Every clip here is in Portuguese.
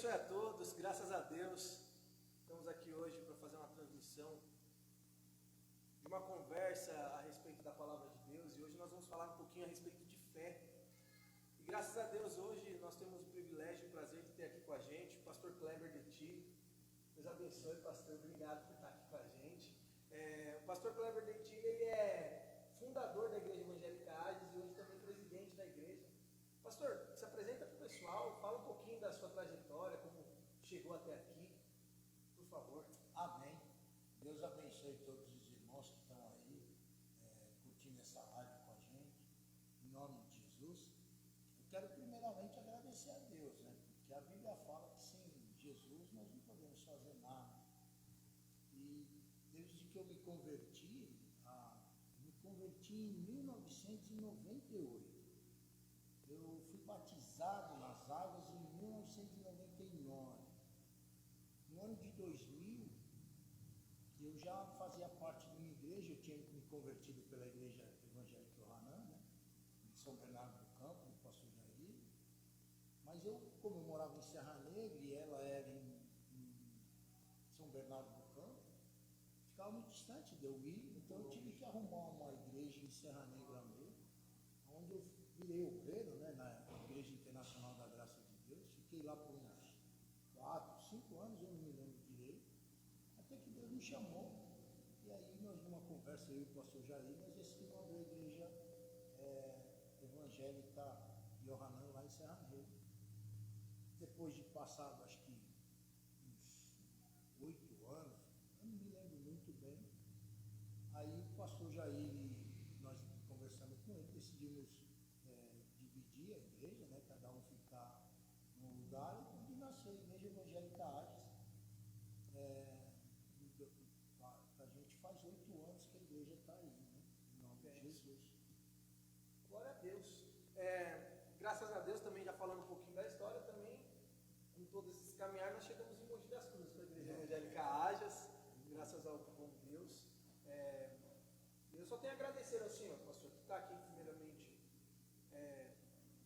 abençoe a todos, graças a Deus. Estamos aqui hoje para fazer uma transmissão de uma conversa a respeito da palavra de Deus. E hoje nós vamos falar um pouquinho a respeito de fé. E graças a Deus hoje nós temos o privilégio e o prazer de ter aqui com a gente o pastor Kleber Detti. Deus abençoe, pastor, obrigado por estar aqui com a gente. O pastor Kleber Detti, ele é fundador da Igreja Evangélica Ages e hoje também presidente da igreja. Pastor, se apresenta para o pessoal, fala um pouquinho da sua trajetória, como chegou até aqui, por favor. Amém. Deus abençoe todos os irmãos que estão aí curtindo essa live com a gente, em nome de Jesus. Eu quero primeiramente agradecer a Deus, né? Porque a Bíblia fala que sem Jesus nós não podemos fazer nada. E desde que eu me converti em 1998. Eu fui batizado nas águas em 1999. No ano de 2000, eu já fazia parte de uma igreja, eu tinha me convertido pela Igreja Evangélica Yohanan, né, de São Bernardo do Campo, do pastor Jair. Mas como eu morava em Serra Negra e ela era em São Bernardo do Campo, ficava muito distante de eu ir, então eu tive que arrumar uma igreja em Serra Negra mesmo, onde eu virei obreiro, né, na Igreja Internacional da Graça de Deus. Fiquei lá por uns 4, 5 anos, eu não me lembro direito, até que Deus me chamou, e aí nós numa conversa, eu e o pastor Jair, nós decidimos abrir a Igreja Evangélica Yohanan lá em Serra Negra. Depois de passado, acho que uns 8 anos, eu não me lembro muito bem, aí o pastor Jair, nós conversando com ele, decidimos dividir a igreja, né, cada um ficar num lugar, e nasceu a Igreja Evangélica Ages. A gente faz 8 anos que a igreja está aí, né, em nome de Jesus. Glória a Deus. Graças a Deus, também já falando um pouquinho da história, também em todos esses caminhar nós chegamos em Mogi das Cruzes com a Igreja Evangélica Ages, graças ao bom Deus. Eu só tenho a agradecer ao Senhor, pastor, que está aqui primeiramente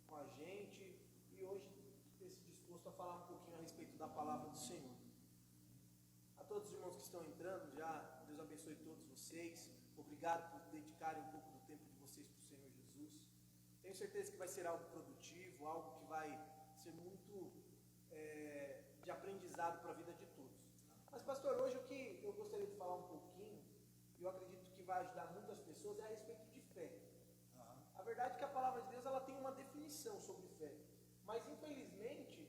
com a gente e hoje ter se disposto a falar um pouquinho a respeito da palavra do Senhor. A todos os irmãos que estão entrando já, Deus abençoe todos vocês. Obrigado por dedicarem um pouco do tempo de vocês para o Senhor Jesus. Tenho certeza que vai ser algo produtivo, algo que vai ser muito de aprendizado para a vida de todos. Mas, pastor, hoje o que eu gostaria de falar um pouquinho, e eu acredito que vai ajudar muitas pessoas, é a respeito de fé. A verdade é que a palavra de Deus ela tem uma definição sobre fé, mas infelizmente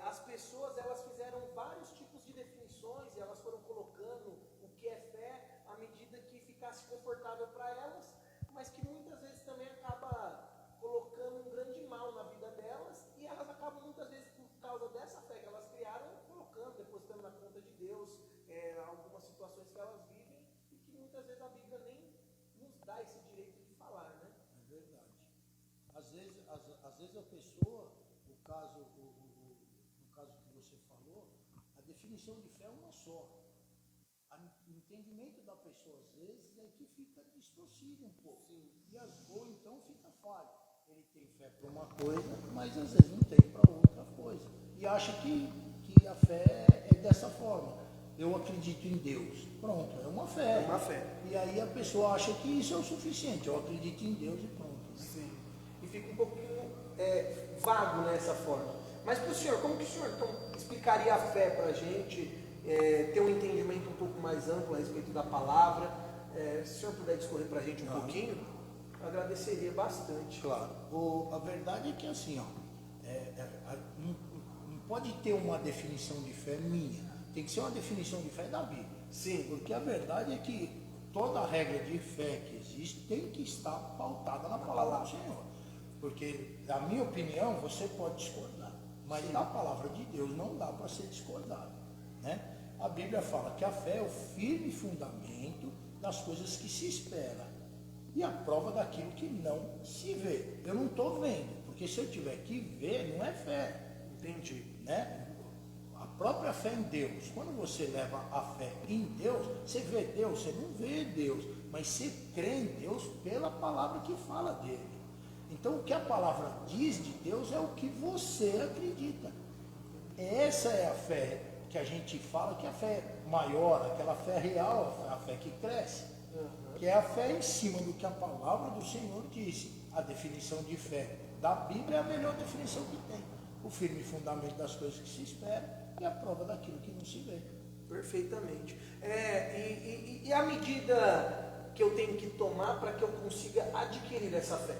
as pessoas elas fizeram vários tipos de definições e elas foram colocando o que é fé à medida que ficasse confortável para elas, mas que muitas vezes também acaba colocando um grande mal na vida delas e elas acabam muitas vezes por causa dessa fé que elas criaram, colocando, depositando na conta de Deus algumas situações que elas vivem e que muitas vezes a Bíblia nem nos dá esse direito de falar, né? É verdade. Às vezes a pessoa, no caso que você falou, a definição de fé é uma só. O entendimento da pessoa, às vezes, é que fica distorcido um pouco. Sim. Ou então fica falho. Ele tem fé para uma coisa, mas às vezes não tem para outra coisa. E acha que a fé é dessa forma. Eu acredito em Deus. Pronto, é uma fé. É uma fé. E aí a pessoa acha que isso é o suficiente. Eu acredito em Deus e pronto. Né? Sim. E fica um pouquinho vago nessa forma. Mas para o senhor, como que o senhor então, explicaria a fé para a gente, ter um entendimento um pouco mais amplo a respeito da palavra? Se o senhor puder discorrer para a gente um pouquinho, eu agradeceria bastante. Claro. A verdade é que assim, não pode ter uma definição de fé minha. Tem que ser uma definição de fé da Bíblia. Sim. Porque a verdade é que toda regra de fé que existe tem que estar pautada na palavra do Senhor. Porque, na minha opinião, você pode discordar. Mas na palavra de Deus não dá para ser discordado. Né? A Bíblia fala que a fé é o firme fundamento das coisas que se espera. E a prova daquilo que não se vê. Eu não estou vendo. Porque se eu tiver que ver, não é fé. Entendi. Né? A própria fé em Deus, quando você leva a fé em Deus, você vê Deus, você não vê Deus, mas você crê em Deus pela palavra que fala dele. Então o que a palavra diz de Deus é o que você acredita. essa é a fé que a gente fala que é a fé maior, aquela fé real, a fé que cresce. Que é a fé em cima do que a palavra do Senhor disse. A definição de fé da Bíblia é a melhor definição que tem. O firme fundamento das coisas que se esperam e a prova daquilo que não se vê. Perfeitamente. E a medida que eu tenho que tomar para que eu consiga adquirir essa fé?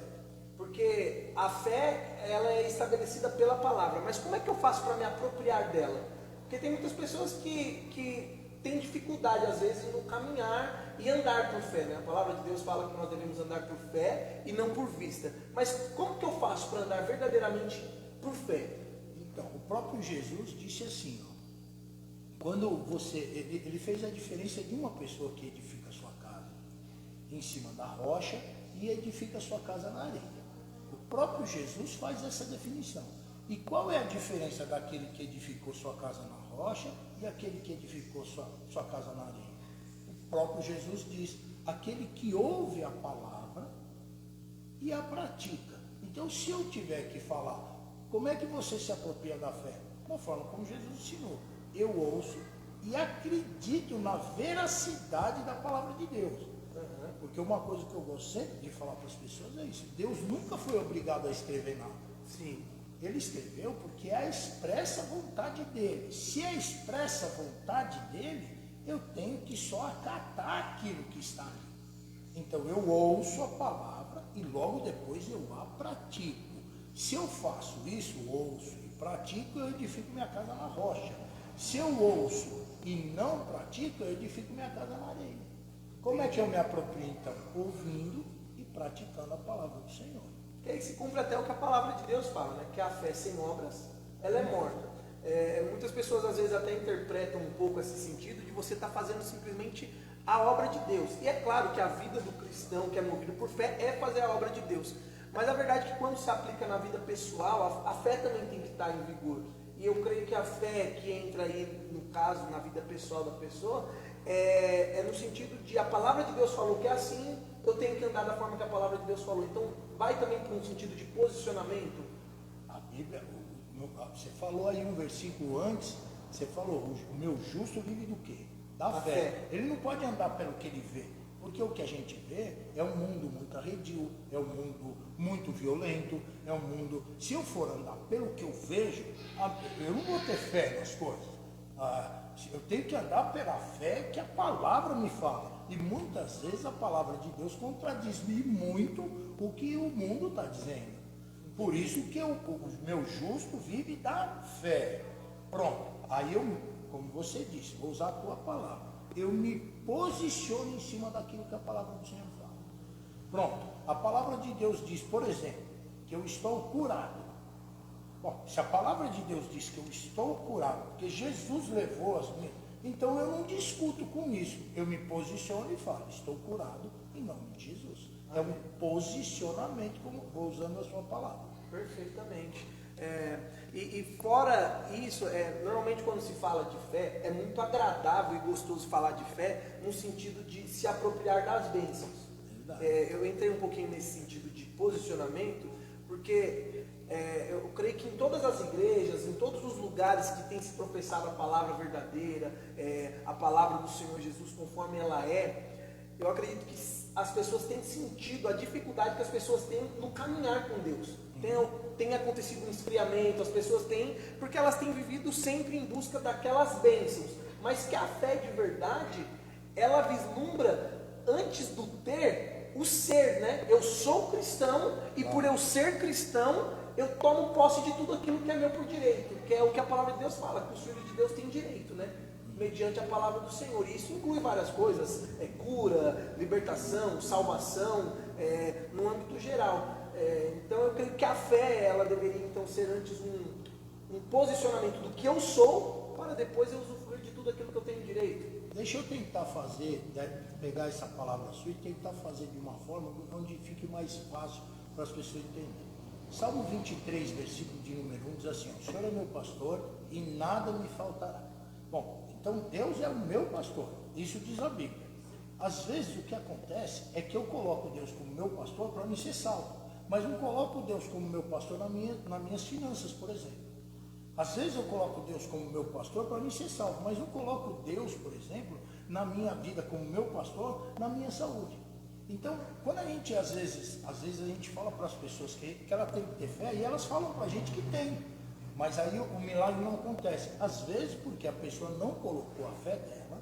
Porque a fé, ela é estabelecida pela palavra, mas como é que eu faço para me apropriar dela? Porque tem muitas pessoas que têm dificuldade, às vezes, no caminhar e andar por fé, né? A palavra de Deus fala que nós devemos andar por fé e não por vista. Mas como que eu faço para andar verdadeiramente por fé? Então, o próprio Jesus disse assim, ó, quando ele fez a diferença de uma pessoa que edifica a sua casa em cima da rocha e edifica a sua casa na areia. O próprio Jesus faz essa definição. E qual é a diferença daquele que edificou sua casa na rocha e aquele que edificou sua casa na areia? O próprio Jesus diz, aquele que ouve a palavra e a pratica. Então, se eu tiver que falar, como é que você se apropria da fé? Da forma como Jesus ensinou. Eu ouço e acredito na veracidade da palavra de Deus. Porque uma coisa que eu gosto sempre de falar para as pessoas é isso. Deus nunca foi obrigado a escrever nada. Sim. Ele escreveu porque é a expressa vontade dele. Se é a expressa vontade dele, eu tenho que só acatar aquilo que está ali. Então eu ouço a palavra e logo depois eu a pratico. Se eu faço isso, ouço e pratico, eu edifico minha casa na rocha. Se eu ouço e não pratico, eu edifico minha casa na areia. Como é que eu me aproprio então? Ouvindo e praticando a palavra do Senhor. Que aí se cumpre até o que a palavra de Deus fala, né? Que a fé sem obras, ela é morta. Muitas pessoas às vezes até interpretam um pouco esse sentido de você estar fazendo simplesmente a obra de Deus. E é claro que a vida do cristão que é movido por fé é fazer a obra de Deus. Mas a verdade é que quando se aplica na vida pessoal, a fé também tem que estar em vigor. E eu creio que a fé que entra aí, no caso, na vida pessoal da pessoa, é no sentido de a palavra de Deus falou que é assim, eu tenho que andar da forma que a palavra de Deus falou. Então, vai também para um sentido de posicionamento. A Bíblia, você falou aí um versículo antes, você falou, o meu justo vive do quê? Da fé. Ele não pode andar pelo que ele vê, porque o que a gente vê é um mundo muito arredio, é um mundo muito violento, é um mundo... Se eu for andar pelo que eu vejo, eu não vou ter fé nas coisas. Eu tenho que andar pela fé que a palavra me fala. E muitas vezes a palavra de Deus contradiz muito o que o mundo está dizendo. Por isso que o meu justo vive da fé. Pronto. Aí eu, como você disse, vou usar a tua palavra. Eu me posiciono em cima daquilo que a palavra do Senhor fala. Pronto. A palavra de Deus diz, por exemplo, que eu estou curado. Bom, se a palavra de Deus diz que eu estou curado, porque Jesus levou as minhas, então eu não discuto com isso. Eu me posiciono e falo, estou curado em nome de Jesus. É um posicionamento, como vou usando a sua palavra. Perfeitamente. E fora isso, normalmente quando se fala de fé, é muito agradável e gostoso falar de fé no sentido de se apropriar das bênçãos. Eu entrei um pouquinho nesse sentido de posicionamento, porque eu creio que em todas as igrejas, em todos os lugares que tem se professado a palavra verdadeira, a palavra do Senhor Jesus conforme ela eu acredito que as pessoas têm sentido a dificuldade que as pessoas têm no caminhar com Deus. Tem acontecido um esfriamento, as pessoas têm, porque elas têm vivido sempre em busca daquelas bênçãos, mas que a fé de verdade, ela vislumbra antes do ter, o ser, né? Eu sou cristão e por eu ser cristão, eu tomo posse de tudo aquilo que é meu por direito, que é o que a palavra de Deus fala, que os filhos de Deus têm direito, né? Mediante a palavra do Senhor. E isso inclui várias coisas, cura, libertação, salvação, no âmbito geral. Então eu creio que a fé, ela deveria então ser antes um posicionamento do que eu sou, para depois eu usufruir de tudo aquilo que eu tenho direito. Deixa eu tentar fazer, pegar essa palavra sua e tentar fazer de uma forma onde fique mais fácil para as pessoas entenderem. Salmo 23, versículo de número 1, diz assim, o Senhor é meu pastor e nada me faltará. Bom, então Deus é o meu pastor, isso diz a Bíblia. Às vezes o que acontece é que eu coloco Deus como meu pastor para me ser salvo, mas não coloco Deus como meu pastor nas minhas finanças, por exemplo. Às vezes eu coloco Deus como meu pastor para mim ser salvo, mas não coloco Deus, por exemplo, na minha vida como meu pastor, na minha saúde. Então, quando a gente, às vezes a gente fala para as pessoas que ela tem que ter fé, e elas falam para a gente que tem, mas aí o milagre não acontece. Às vezes porque a pessoa não colocou a fé dela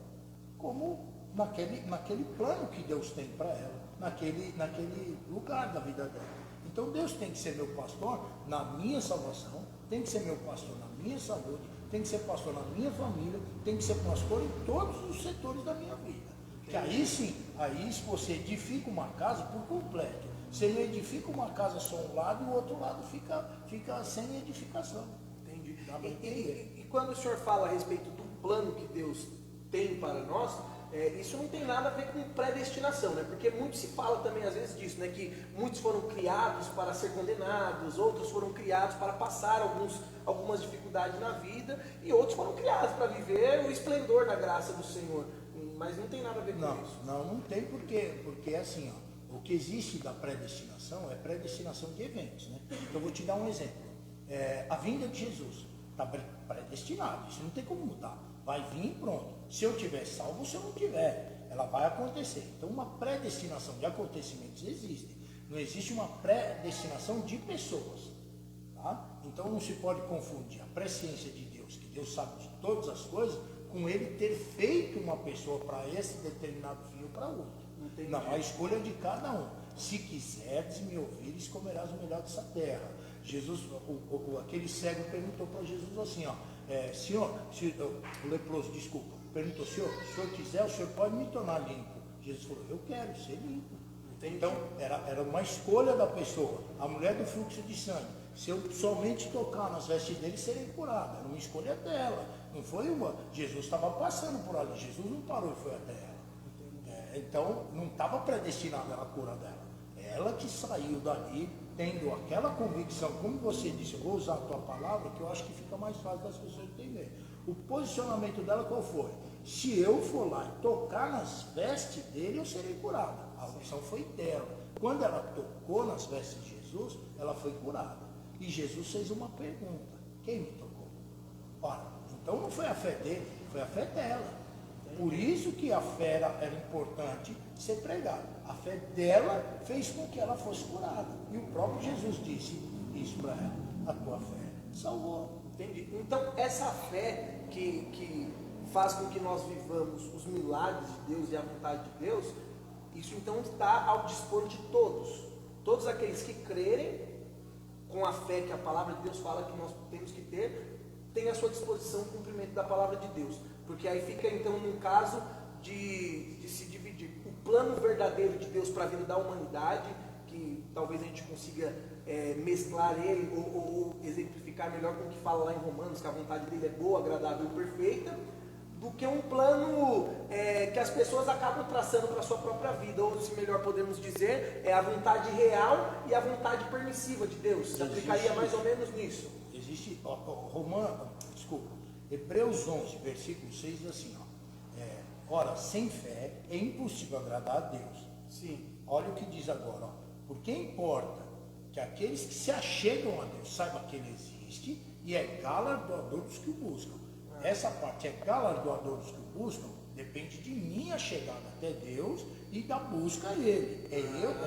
como naquele plano que Deus tem para ela, naquele lugar da vida dela. Então Deus tem que ser meu pastor na minha salvação, tem que ser meu pastor na minha saúde, tem que ser pastor na minha família, tem que ser pastor em todos os setores da minha vida. Que aí sim, aí se você edifica uma casa por completo, você não edifica uma casa só um lado e o outro lado fica sem edificação. Entendi. Dá pra entender. E quando o senhor fala a respeito do plano que Deus tem para nós, isso não tem nada a ver com predestinação, né? Porque muito se fala também às vezes disso, né? Que muitos foram criados para ser condenados, outros foram criados para passar algumas dificuldades na vida, e outros foram criados para viver o esplendor da graça do Senhor. Mas não tem nada a ver com isso. Não tem porque assim, ó, o que existe da predestinação é predestinação de eventos, né? Então eu vou te dar um exemplo. A vinda de Jesus está predestinado, isso não tem como mudar. Vai vir e pronto. Se eu tiver salvo, se eu não tiver, ela vai acontecer. Então uma predestinação de acontecimentos existe. Não existe uma predestinação de pessoas. Tá? Então não se pode confundir a presciência de Deus, que Deus sabe de todas as coisas, com ele ter feito uma pessoa para esse determinado fim ou para outro. Entendi. Não, a escolha de cada um. Se quiseres me ouvires, comerás o melhor dessa terra. Jesus, aquele cego perguntou para Jesus assim, ó, Senhor, o leproso, desculpa, perguntou, se o senhor quiser, o senhor pode me tornar limpo. Jesus falou, eu quero ser limpo. Entendi. Então, era uma escolha da pessoa. A mulher do fluxo de sangue, se eu somente tocar nas vestes dele, serei curada. Era uma escolha dela. Não foi uma. Jesus estava passando por ali. Jesus não parou e foi até ela. Então, não estava predestinada a cura dela. Ela que saiu dali, tendo aquela convicção, como você disse, eu vou usar a tua palavra, que eu acho que fica mais fácil das pessoas entenderem. O posicionamento dela qual foi? Se eu for lá e tocar nas vestes dele, eu serei curada. A opção foi dela. Quando ela tocou nas vestes de Jesus, ela foi curada. E Jesus fez uma pergunta: quem me tocou? Ora, então não foi a fé dele, foi a fé dela. Por isso que a fé era importante ser pregada. A fé dela fez com que ela fosse curada. E o próprio Jesus disse isso para ela: a tua fé salvou. Entendi. Então, essa fé que faz com que nós vivamos os milagres de Deus e a vontade de Deus, isso então está ao dispor de todos. Todos aqueles que crerem com a fé que a palavra de Deus fala que nós temos que ter, tem à sua disposição o cumprimento da palavra de Deus. Porque aí fica então num caso de se dividir o plano verdadeiro de Deus para a vida da humanidade, que talvez a gente consiga mesclar ele ou exemplificar melhor com o que fala lá em Romanos, que a vontade dele é boa, agradável e perfeita, do que um plano que as pessoas acabam traçando para a sua própria vida, ou se melhor podemos dizer, é a vontade real e a vontade permissiva de Deus. Se aplicaria mais ou menos nisso. Existe, Hebreus 11, versículo 6 diz assim, ora, sem fé é impossível agradar a Deus. Sim. Olha o que diz agora, porque importa que aqueles que se achegam a Deus saibam que Ele existe e é galardoador dos que o buscam. Essa parte é galardoador dos que o buscam, depende de mim a chegada até Deus e da busca a Ele.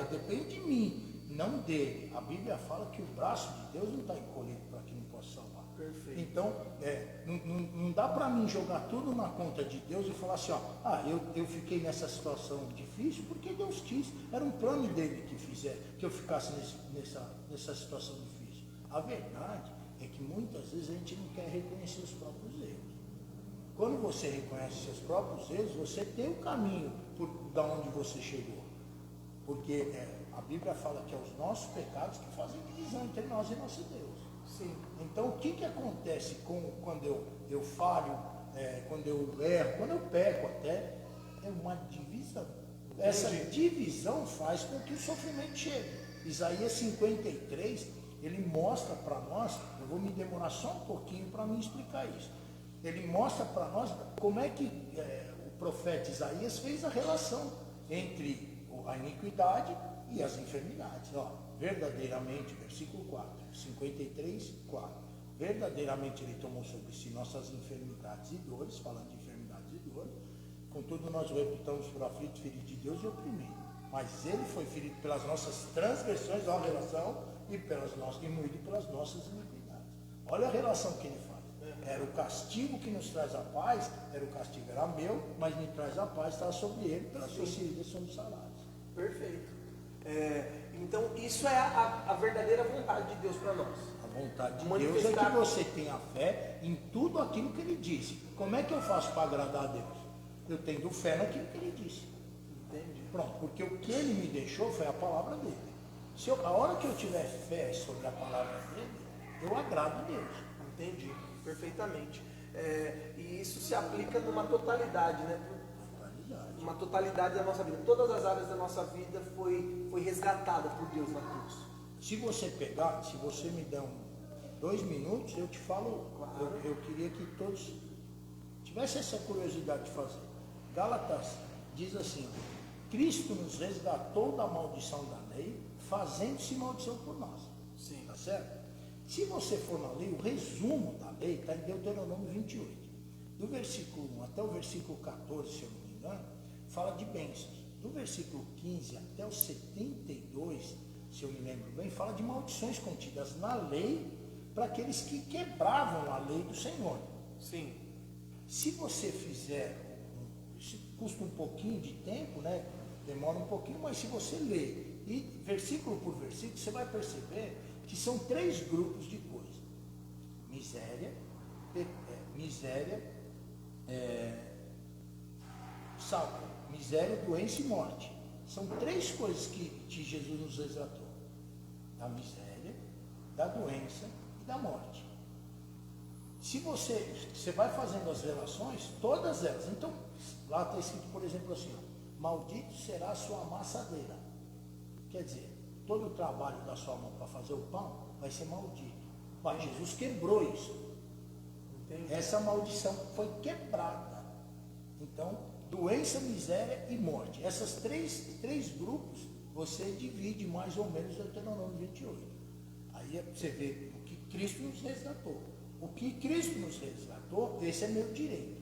Depende de mim, não dele. A Bíblia fala que o braço de Deus não está encolhido para que não possa salvar. Perfeito. Então, não dá para mim jogar tudo na conta de Deus e falar assim, eu fiquei nessa situação difícil porque Deus quis. Era um plano dele que eu ficasse nessa situação difícil. A verdade é que muitas vezes a gente não quer reconhecer os próprios erros. Quando você reconhece seus próprios erros, você tem o caminho da onde você chegou. Porque a Bíblia fala que é os nossos pecados que fazem divisão entre nós e nosso Deus. Sim. Então, o que acontece quando eu falho, quando eu erro, quando eu peco até, é uma divisão. Essa divisão faz com que o sofrimento chegue. Isaías 53, ele mostra para nós, eu vou me demorar só um pouquinho para me explicar isso. Ele mostra para nós como é que o profeta Isaías fez a relação entre a iniquidade e as enfermidades. Verdadeiramente, versículo 4, 53, 4. verdadeiramente Ele tomou sobre si nossas enfermidades e dores, falando de enfermidades e dores. Contudo, nós o reputamos por aflito, ferido de Deus e oprimido. Mas Ele foi ferido pelas nossas transgressões, olha a relação, e moído pelas nossas iniquidades. Olha a relação que Ele faz. Era o castigo que nos traz a paz, era o castigo era meu, mas me traz a paz, está sobre Ele, pelas suas feridas somos sarados. Perfeito. Então, isso é a verdadeira vontade de Deus para nós. A vontade de Deus é que você tenha fé em tudo aquilo que Ele disse. Como é que eu faço para agradar a Deus? Eu tenho fé naquilo que Ele disse. Entendi. Pronto, porque o que Ele me deixou foi a palavra dele. A hora que eu tiver fé sobre a palavra dele, eu agrado a Deus. Entendi, perfeitamente. E isso se aplica numa totalidade, né? Uma totalidade da nossa vida. Todas as áreas da nossa vida foi resgatada por Deus na cruz. Se você pegar, se você me der 2 minutos, eu te falo, claro. Eu queria que todos tivessem essa curiosidade de fazer. Gálatas diz assim: Cristo nos resgatou da maldição da lei, fazendo-se maldição por nós. Sim. Tá certo? Se você for na lei, o resumo da lei está em Deuteronômio 28. Do versículo 1 até o versículo 14, se eu não me engano, fala de bênçãos. Do versículo 15 até o 72, se eu me lembro bem, fala de maldições contidas na lei para aqueles que quebravam a lei do Senhor. Sim. Se você fizer, isso custa um pouquinho de tempo, né? Demora um pouquinho, mas se você ler e versículo por versículo, você vai perceber que são 3 grupos de coisas: miséria, doença e morte. São 3 coisas que Jesus nos resgatou: da miséria, da doença e da morte. Se você vai fazendo as relações, todas elas. Então, lá está escrito, por exemplo, assim: maldito será a sua amassadeira. Quer dizer, todo o trabalho da sua mão para fazer o pão vai ser maldito. Mas Jesus quebrou isso. Entendi. Essa maldição foi quebrada. Então, doença, miséria e morte. Essas três grupos você divide mais ou menos no Deuteronômio 28. Aí você vê o que Cristo nos resgatou. O que Cristo nos resgatou, esse é meu direito.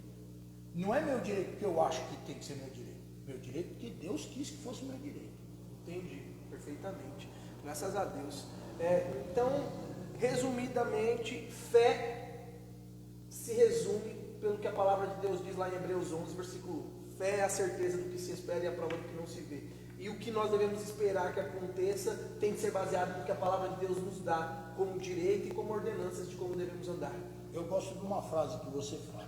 Não é meu direito porque eu acho que tem que ser meu direito. Meu direito porque Deus quis que fosse meu direito. Entendi, perfeitamente. Graças a Deus. Então, resumidamente, fé se resume pelo que a palavra de Deus diz lá em Hebreus 11, versículo 1. Fé é a certeza do que se espera e a prova do que não se vê. E o que nós devemos esperar que aconteça tem que ser baseado no que a palavra de Deus nos dá como direito e como ordenanças de como devemos andar. Eu gosto de uma frase que você fala: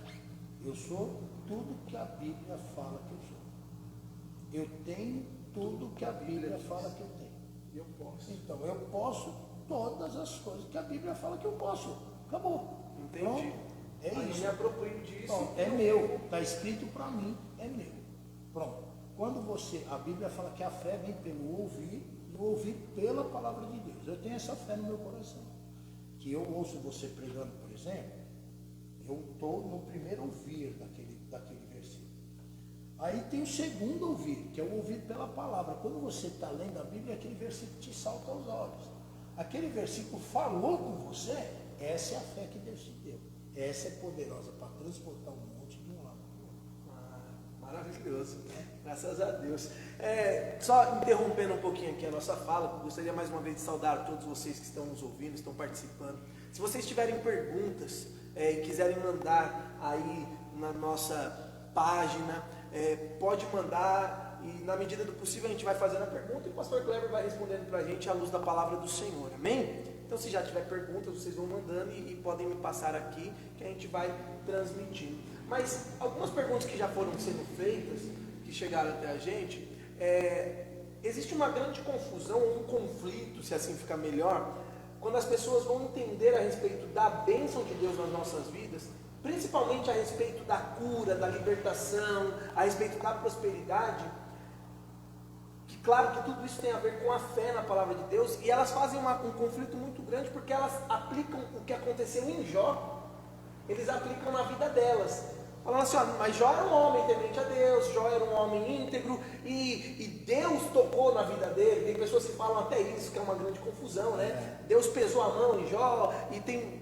eu sou tudo que a Bíblia fala que eu sou. Eu tenho tudo que a Bíblia fala que eu tenho. Eu posso. Então, eu posso todas as coisas que a Bíblia fala que eu posso. Acabou. Entendi. Pronto, é aí isso. Eu me aproprio disso. Pronto, é meu. Está escrito para mim, é meu. Pronto. Quando a Bíblia fala que a fé vem pelo ouvir, e o ouvir pela palavra de Deus. Eu tenho essa fé no meu coração. Que eu ouço você pregando, por exemplo, eu estou no primeiro ouvir daquele versículo. Aí tem o segundo ouvir, que é o ouvir pela palavra. Quando você está lendo a Bíblia, aquele versículo te salta aos olhos. Aquele versículo falou com você, essa é a fé que Deus te deu. Essa é poderosa para transportar um monte de um lado para o outro. Maravilhoso, graças a Deus. Só interrompendo um pouquinho aqui a nossa fala, gostaria mais uma vez de saudar todos vocês que estão nos ouvindo, estão participando. Se vocês tiverem perguntas e quiserem mandar aí na nossa página, pode mandar, e na medida do possível a gente vai fazendo a pergunta e o pastor Kleber vai respondendo para a gente à luz da palavra do Senhor, amém? Então, se já tiver perguntas, vocês vão mandando e podem me passar aqui, que a gente vai transmitindo. Mas algumas perguntas que já foram sendo feitas, que chegaram até a gente, existe uma grande confusão, um conflito, se assim ficar melhor, quando as pessoas vão entender a respeito da bênção de Deus nas nossas vidas, principalmente a respeito da cura, da libertação, a respeito da prosperidade, que claro que tudo isso tem a ver com a fé na palavra de Deus, e elas fazem um conflito muito grande, porque elas aplicam o que aconteceu em Jó, eles aplicam na vida delas, falando assim: mas Jó era um homem temente a Deus, Jó era um homem íntegro, e Deus tocou na vida dele. Tem pessoas que falam até isso, que é uma grande confusão, né? Deus pesou a mão em Jó, e tem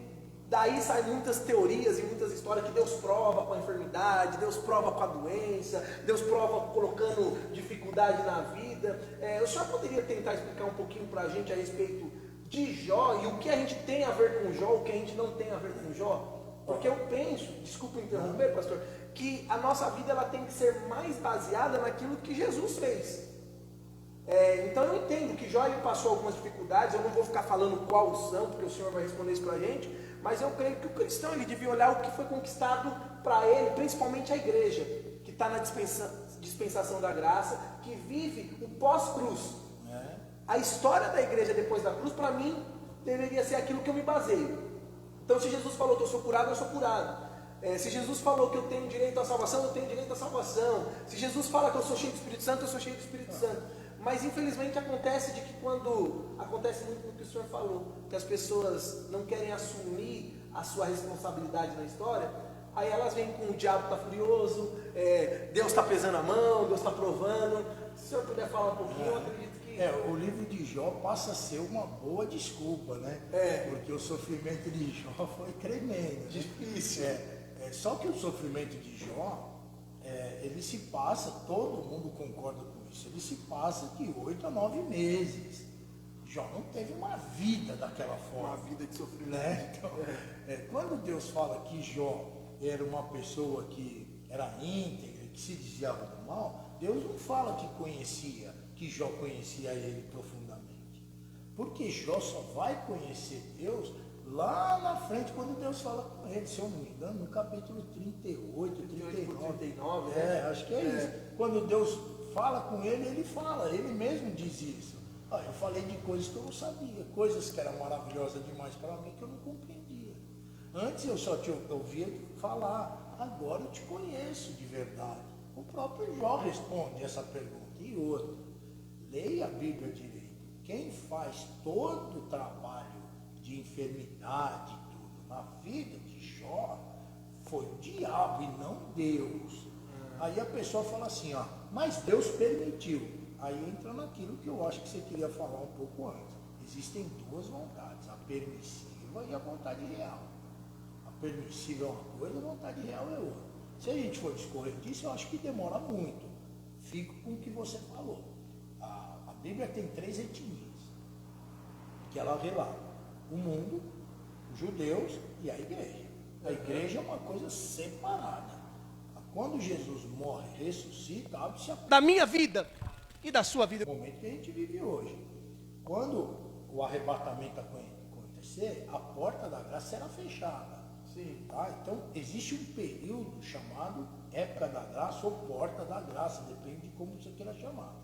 daí saem muitas teorias e muitas histórias que Deus prova com a enfermidade, Deus prova com a doença, Deus prova colocando dificuldade na vida. O senhor poderia tentar explicar um pouquinho para a gente a respeito de Jó e o que a gente tem a ver com Jó, o que a gente não tem a ver com Jó? Porque eu penso, desculpa interromper, pastor, que a nossa vida ela tem que ser mais baseada naquilo que Jesus fez. Então eu entendo que Jó ele passou algumas dificuldades, eu não vou ficar falando quais são, porque o senhor vai responder isso para a gente, mas eu creio que o cristão ele devia olhar o que foi conquistado para ele, principalmente a igreja, que está na dispensação da graça, que vive o pós-cruz. A história da igreja depois da cruz, para mim, deveria ser aquilo que eu me baseio. Então, se Jesus falou que eu sou curado, eu sou curado. Se Jesus falou que eu tenho direito à salvação, eu tenho direito à salvação. Se Jesus fala que eu sou cheio do Espírito Santo, eu sou cheio do Espírito Santo. Mas, infelizmente, acontece de que quando... Acontece muito no que o senhor falou, que as pessoas não querem assumir a sua responsabilidade na história, aí elas vêm com o diabo está furioso, Deus está pesando a mão, Deus está provando. Se o senhor puder falar um pouquinho, eu acredito que... O livro de Jó passa a ser uma boa desculpa, né? Porque o sofrimento de Jó foi tremendo. Difícil. Só que o sofrimento de Jó, ele se passa, todo mundo concorda com isso, ele se passa de 8 a 9 meses. Jó não teve uma vida daquela forma. Uma vida de sofrimento. Né? Então, quando Deus fala que Jó era uma pessoa que era íntegra, que se desviava do mal, Deus não fala que Jó conhecia ele profundamente. Porque Jó só vai conhecer Deus lá na frente, quando Deus fala com ele, se eu não me engano, no capítulo 38, 39. Acho que é isso. Quando Deus fala com ele, ele mesmo diz isso. Eu falei de coisas que eu não sabia, coisas que eram maravilhosas demais para mim que eu não compreendia. Antes eu só te ouvia falar, agora eu te conheço de verdade. O próprio Jó responde essa pergunta. E outra, leia a Bíblia direito. Quem faz todo o trabalho de enfermidade e tudo na vida de Jó foi o diabo e não Deus. Aí a pessoa fala assim, mas Deus permitiu. Aí entra naquilo que eu acho que você queria falar um pouco antes. Existem duas vontades, a permissiva e a vontade real. A permissiva é uma coisa, a vontade real é outra. Se a gente for discorrer disso, eu acho que demora muito. Fico com o que você falou. A Bíblia tem 3 etnias que ela relata: o mundo, os judeus e a igreja. A igreja é uma coisa separada. Quando Jesus morre e ressuscita, abre-se a da minha vida e da sua vida. O momento que a gente vive hoje. Quando o arrebatamento acontecer, a porta da graça será fechada. Sim. Tá? Então, existe um período chamado época da graça ou porta da graça, depende de como você queira chamar.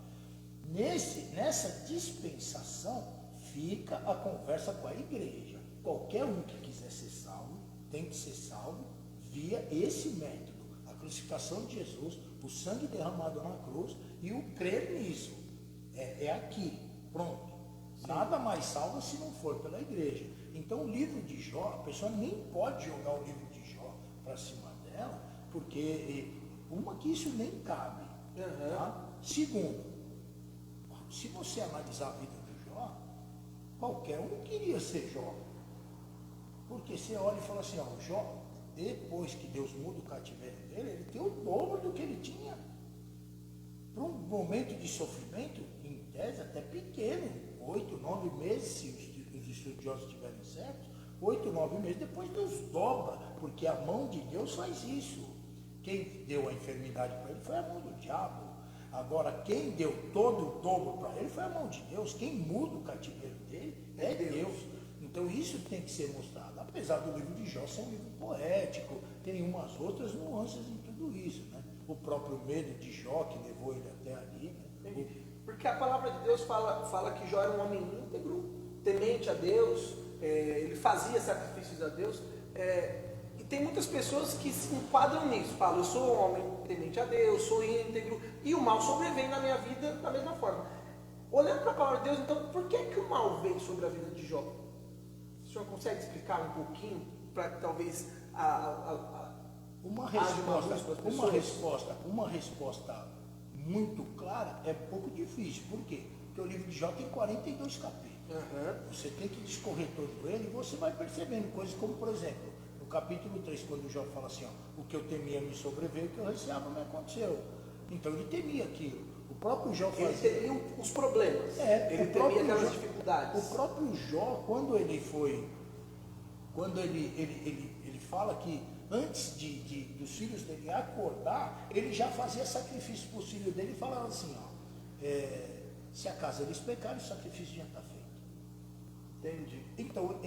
Nessa dispensação, fica a conversa com a igreja. Qualquer um que quiser ser salvo, tem que ser salvo via esse método. A crucificação de Jesus, o sangue derramado na cruz e o crer nisso. É aqui, pronto. Sim. Nada mais salva se não for pela igreja. Então o livro de Jó, a pessoa nem pode jogar o livro de Jó para cima dela, porque que isso nem cabe. Tá? Segundo, se você analisar a vida de Jó, qualquer um queria ser Jó. Porque você olha e fala assim, Jó, depois que Deus muda o cativeiro dele, ele tem o dobro do que ele tinha. Para um momento de sofrimento, em tese, até pequeno, 8, 9 meses, se os estudiosos estiverem certos, 8, 9 meses, depois Deus dobra, porque a mão de Deus faz isso. Quem deu a enfermidade para ele foi a mão do diabo. Agora, quem deu todo o dobro para ele foi a mão de Deus. Quem muda o cativeiro dele é Deus. Então isso tem que ser mostrado. Apesar do livro de Jó ser um livro poético, tem umas outras nuances em tudo isso, né? O próprio medo de Jó que levou ele até ali, né? Porque a palavra de Deus fala que Jó era um homem íntegro, temente a Deus, ele fazia sacrifícios a Deus, e tem muitas pessoas que se enquadram nisso, falam, eu sou um homem temente a Deus, sou íntegro, e o mal sobrevém na minha vida da mesma forma. Olhando para a palavra de Deus, então, por que o mal veio sobre a vida de Jó? O senhor consegue explicar um pouquinho, para que talvez uma resposta muito clara é pouco difícil. Por quê? Porque o livro de Jó tem 42 capítulos. Aham. Você tem que discorrer todo ele e você vai percebendo coisas como, por exemplo, no capítulo 3, quando Jó fala assim, ó, o que eu temia me sobreveio, o que eu receava me aconteceu. Então ele temia aquilo. O próprio Jó Ele fazia... temia os problemas. Ele o temia próprio aquelas Jó, dificuldades. o próprio Jó, quando ele fala que antes dos filhos dele acordar, ele já fazia sacrifício para os filhos dele e falava assim, ó, se acaso eles pecarem, o sacrifício já está feito. Entendi. Então,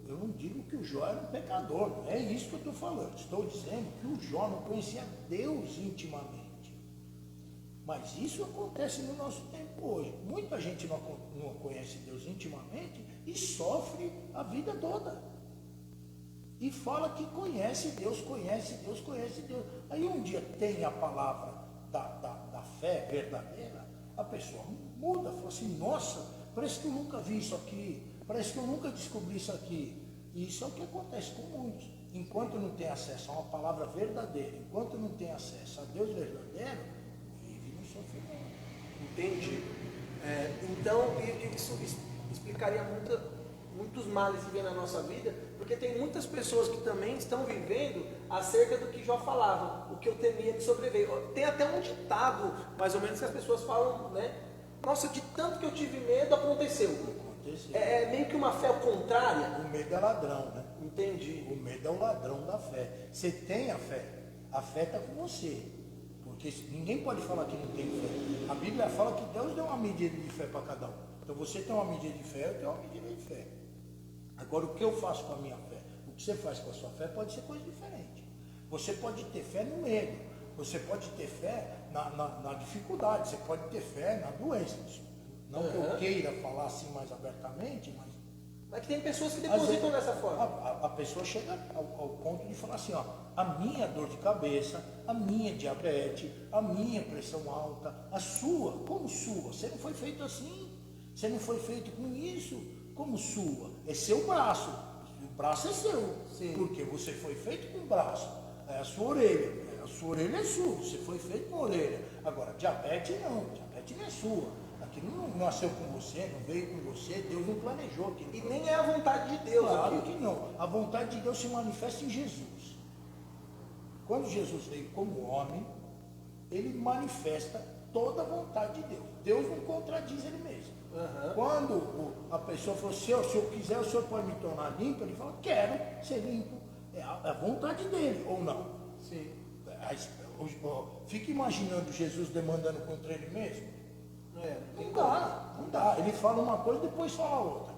eu não digo que o Jó era um pecador, não é isso que eu estou falando. Estou dizendo que o Jó não conhecia Deus intimamente. Mas isso acontece no nosso tempo hoje. Muita gente não conhece Deus intimamente e sofre a vida toda. E fala que conhece Deus, conhece Deus, conhece Deus. Aí um dia tem a palavra da fé verdadeira, a pessoa muda, fala assim, nossa, parece que eu nunca vi isso aqui, parece que eu nunca descobri isso aqui. E isso é o que acontece com muitos. Enquanto não tem acesso a uma palavra verdadeira, enquanto não tem acesso a Deus verdadeiro, vive no sofrimento. Entendi. Então, isso explicaria muitos males que vem na nossa vida, porque tem muitas pessoas que também estão vivendo acerca do que Jó falava, o que eu temia me sobreveio. Tem até um ditado, mais ou menos, que as pessoas falam, né? Nossa, de tanto que eu tive medo, aconteceu. É meio que uma fé contrária. O medo é ladrão, né? Entendi. O medo é o ladrão da fé. Você tem a fé está com você. Porque ninguém pode falar que não tem fé. A Bíblia fala que Deus deu uma medida de fé para cada um. Então você tem uma medida de fé, eu tenho uma medida de fé. Agora, o que eu faço com a minha fé? O que você faz com a sua fé pode ser coisa diferente. Você pode ter fé no medo. Você pode ter fé na dificuldade. Você pode ter fé na doença. Não que eu queira falar assim mais abertamente, mas que tem pessoas que depositam dessa forma. A pessoa chega ao ponto de falar assim, ó, a minha dor de cabeça, a minha diabetes, a minha pressão alta, a sua, como sua? Você não foi feito assim, você não foi feito com isso, como sua? É seu braço, o braço é seu, Sim. Porque você foi feito com o braço, é a sua orelha é sua, você foi feito com a orelha. Agora, diabetes não é sua. Aquilo não nasceu com você, não veio com você, Deus não planejou aquilo. E nem é a vontade de Deus. Claro aqui. que não. A vontade de Deus se manifesta em Jesus. Quando Jesus veio como homem, ele manifesta toda a vontade de Deus. Deus não contradiz ele mesmo. Quando a pessoa falou, se eu quiser, o senhor pode me tornar limpo, ele fala, quero ser limpo. É a vontade dele, ou não? Sim. Fica imaginando Jesus demandando contra ele mesmo. Não Não dá. Ele fala uma coisa, depois fala outra.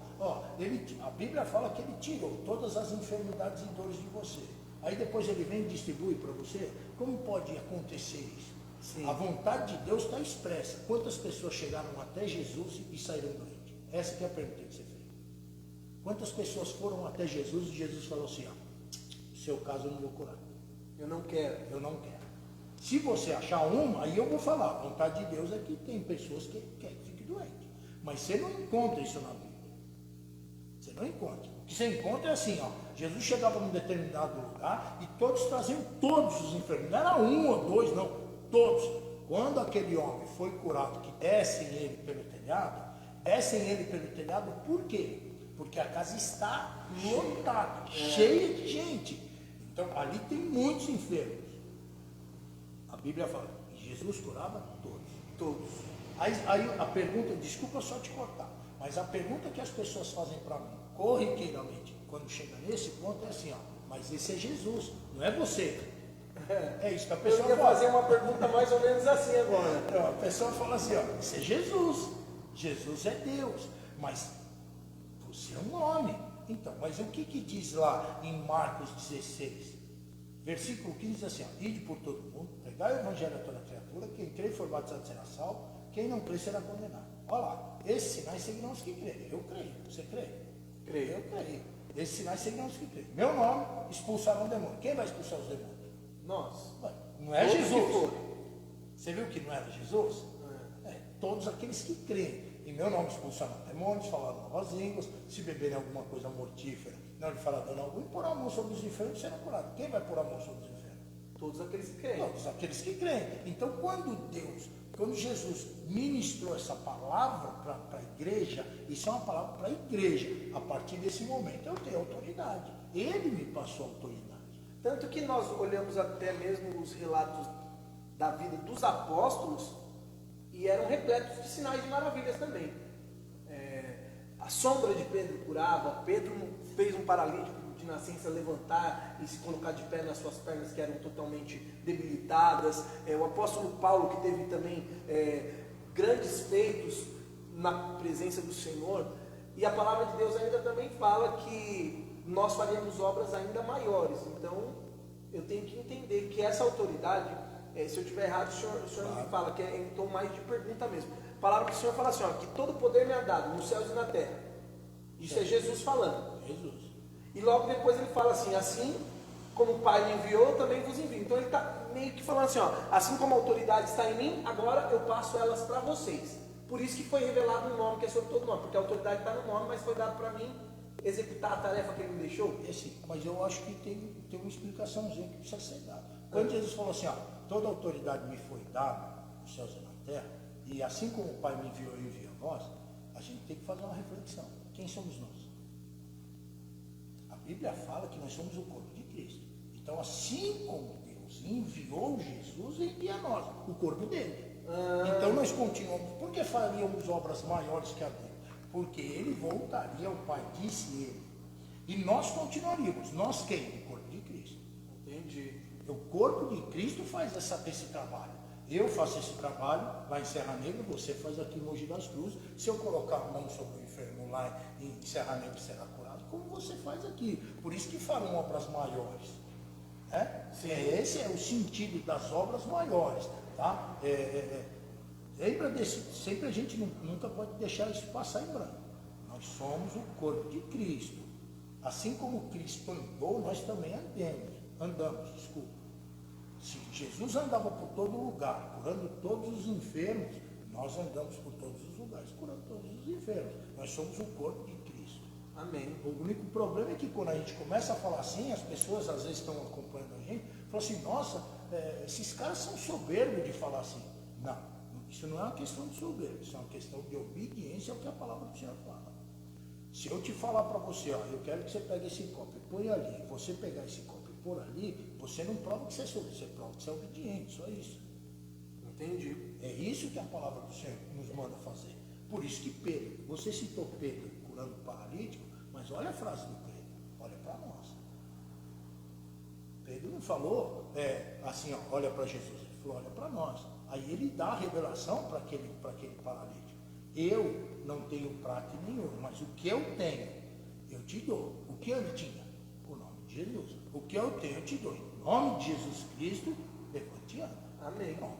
A Bíblia fala que ele tirou todas as enfermidades e dores de você. Aí depois ele vem e distribui para você. Como pode acontecer isso? Sim. A vontade de Deus está expressa. Quantas pessoas chegaram até Jesus e saíram doentes? Essa que é a pergunta que você fez. Quantas pessoas foram até Jesus e Jesus falou assim, ó, seu caso eu não vou curar. Eu não quero. Eu não quero. Se você achar uma, aí eu vou falar. A vontade de Deus é que tem pessoas que querem que fique doente. Mas você não encontra isso na Bíblia. Você não encontra. O que você encontra é assim, ó. Jesus chegava num determinado lugar e todos traziam todos os enfermos. Não era um ou dois, não. Todos. Quando aquele homem foi curado, que descem ele pelo telhado, por quê? Porque a casa está lotada, cheia de gente. Então, ali tem muitos enfermos. A Bíblia fala, Jesus curava todos. Aí a pergunta, desculpa só te cortar, mas a pergunta que as pessoas fazem para mim, corriqueiramente, quando chega nesse ponto, é assim, ó, mas esse é Jesus, não é você. É isso que a pessoa Eu ia fala. fazer uma pergunta mais ou menos assim agora. Então, a pessoa fala assim, ó, esse é Jesus. Jesus é Deus, mas você é um homem. Então, mas o que diz lá em Marcos 16? Versículo 15 diz assim, ó, ide por todo mundo, pregai o evangelho a toda criatura, quem crê e for batizado será salvo, quem não crê será condenado. Olha lá, esses sinais seguirão os que creem. Eu creio, você crê? Creio. Eu creio. Esses sinais seguirão os que creem. Meu nome expulsarão demônios. Quem vai expulsar os demônios? Nós. Não é Todos Jesus. que forem. Você viu que não era Jesus? Todos aqueles que creem. Em meu nome expulsarão demônios, falarão novas línguas, se beberem alguma coisa mortífera, não lhe fará dano algum, e pôr a mão sobre os enfermos serão curados. Quem vai pôr a mão sobre os enfermos? Todos aqueles que creem. Todos aqueles que creem. Então, quando Jesus ministrou essa palavra para a igreja, isso é uma palavra para a igreja. A partir desse momento eu tenho autoridade. Ele me passou autoridade. Tanto que nós olhamos até mesmo os relatos da vida dos apóstolos e eram repletos de sinais de maravilhas também. A sombra de Pedro curava, Pedro fez um paralítico de nascença levantar e se colocar de pé nas suas pernas que eram totalmente debilitadas. O apóstolo Paulo, que teve também grandes feitos na presença do Senhor. E a palavra de Deus ainda também fala que nós faremos obras ainda maiores. Então eu tenho que entender que essa autoridade, se eu estiver errado, o senhor me fala, que é em tom mais de pergunta mesmo. A palavra do Senhor fala assim, ó, que todo poder me é dado nos céus e na terra. Isso é Jesus falando. Jesus. E logo depois ele fala assim, assim como o Pai me enviou, eu também vos envio. Então ele está meio que falando assim, ó, assim como a autoridade está em mim, agora eu passo elas para vocês. Por isso que foi revelado um nome que é sobre todo nome, porque a autoridade está no nome, mas foi dado para mim executar a tarefa que ele me deixou. Mas eu acho que tem uma explicaçãozinha que precisa ser dada. Quando Jesus falou assim, ó, toda autoridade me foi dada nos céus e na terra, e assim como o Pai me enviou, eu envio a vós, a gente tem que fazer uma reflexão. Quem somos nós? A Bíblia fala que nós somos o corpo de Cristo. Então, assim como Deus enviou Jesus, envia a nós, o corpo dele. Então nós continuamos. Por que faríamos obras maiores que a dele? Porque ele voltaria ao Pai, disse ele. E nós continuaríamos. Nós quem? O corpo de Cristo. Entendi. O corpo de Cristo faz esse trabalho. Eu faço esse trabalho lá em Serra Negra, você faz aqui em Mogi das Cruzes. Se eu colocar a mão sobre o enfermo lá em Serra Negra, será curado, como você faz aqui. Por isso que farão obras maiores. Esse é o sentido das obras maiores. Tá? Lembra desse, sempre a gente nunca pode deixar isso passar em branco. Nós somos o corpo de Cristo. Assim como Cristo andou, nós também andamos. Se Jesus andava por todo lugar, curando todos os enfermos, nós andamos por todos os lugares, curando todos os enfermos. Nós somos o corpo de Cristo. Amém. O único problema é que quando a gente começa a falar assim, as pessoas às vezes estão acompanhando a gente, falam assim, nossa, esses caras são soberbos de falar assim. Não, isso não é uma questão de soberba, isso é uma questão de obediência ao que a palavra do Senhor fala. Se eu te falar para você, ó, eu quero que você pegue esse copo e põe ali, você pegar esse copo e pôr ali, você não prova que você é soberbo, você prova que você é obediente, só isso. Entendi. É isso que a palavra do Senhor nos manda fazer. Por isso que Pedro, você citou Pedro curando o paralítico, mas olha a frase do Pedro, olha para nós. Pedro não falou assim, ó, olha para Jesus, ele falou, olha para nós. Aí ele dá a revelação para aquele paralítico. Eu não tenho prata nenhum, mas o que eu tenho, eu te dou. O que ele tinha? O nome de Jesus. O que eu tenho, eu te dou. Em nome de Jesus Cristo, levante e anda. Amém. Pronto.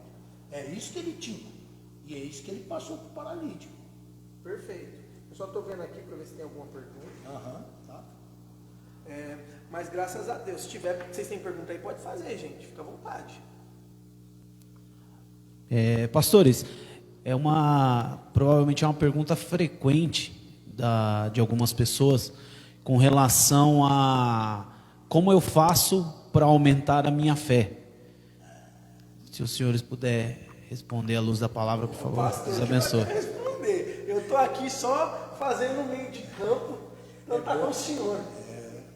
É isso que ele tinha. E é isso que ele passou para o paralítico. Perfeito. Eu só estou vendo aqui para ver se tem alguma pergunta. Tá. Mas graças a Deus, se tiver, vocês têm pergunta aí, pode fazer, gente. Fica à vontade. Pastores, provavelmente é uma pergunta frequente de algumas pessoas com relação a como eu faço para aumentar a minha fé. Se os senhores puderem responder à luz da palavra, por favor, Deus abençoe. Eu estou aqui só fazendo meio de campo, então está com o senhor.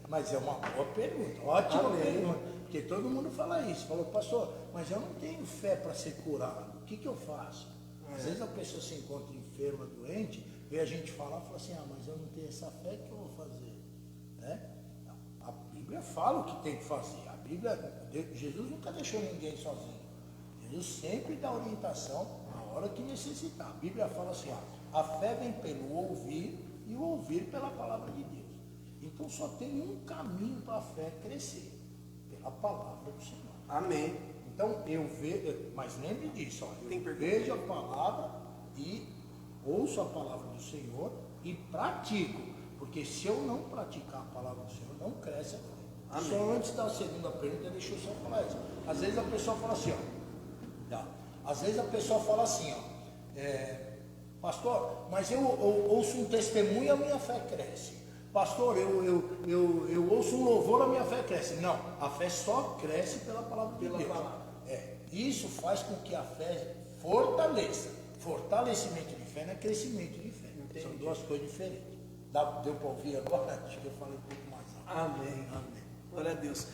Mas é uma boa pergunta, ótima pergunta, porque todo mundo fala isso. Falou, pastor, mas eu não tenho fé para ser curado, o que eu faço? Às vezes a pessoa se encontra enferma, doente, vê a gente falar e fala assim, mas eu não tenho essa fé, o que eu vou fazer? A Bíblia fala o que tem que fazer. A Bíblia, Jesus nunca deixou ninguém sozinho. Jesus sempre dá orientação na hora que necessitar. A Bíblia fala assim, a fé vem pelo ouvir e o ouvir pela palavra de Deus. Então só tem um caminho para a fé crescer, pela palavra do Senhor. Amém. Então eu vejo, mas lembre disso, eu vejo a palavra e ouço a palavra do Senhor e pratico, porque se eu não praticar a palavra do Senhor, não cresce a fé. Amém. Só antes da segunda pergunta, deixa eu só falar isso. Às vezes a pessoa fala assim, pastor, mas eu ouço um testemunho e a minha fé cresce. Pastor, eu ouço um louvor, a minha fé cresce. Não, a fé só cresce pela palavra de Deus. Isso faz com que a fé fortaleça. Fortalecimento de fé não é crescimento de fé. São duas coisas diferentes. Deu para ouvir agora? Acho que eu falei um pouco mais alto. Amém. Amém. Glória a Deus.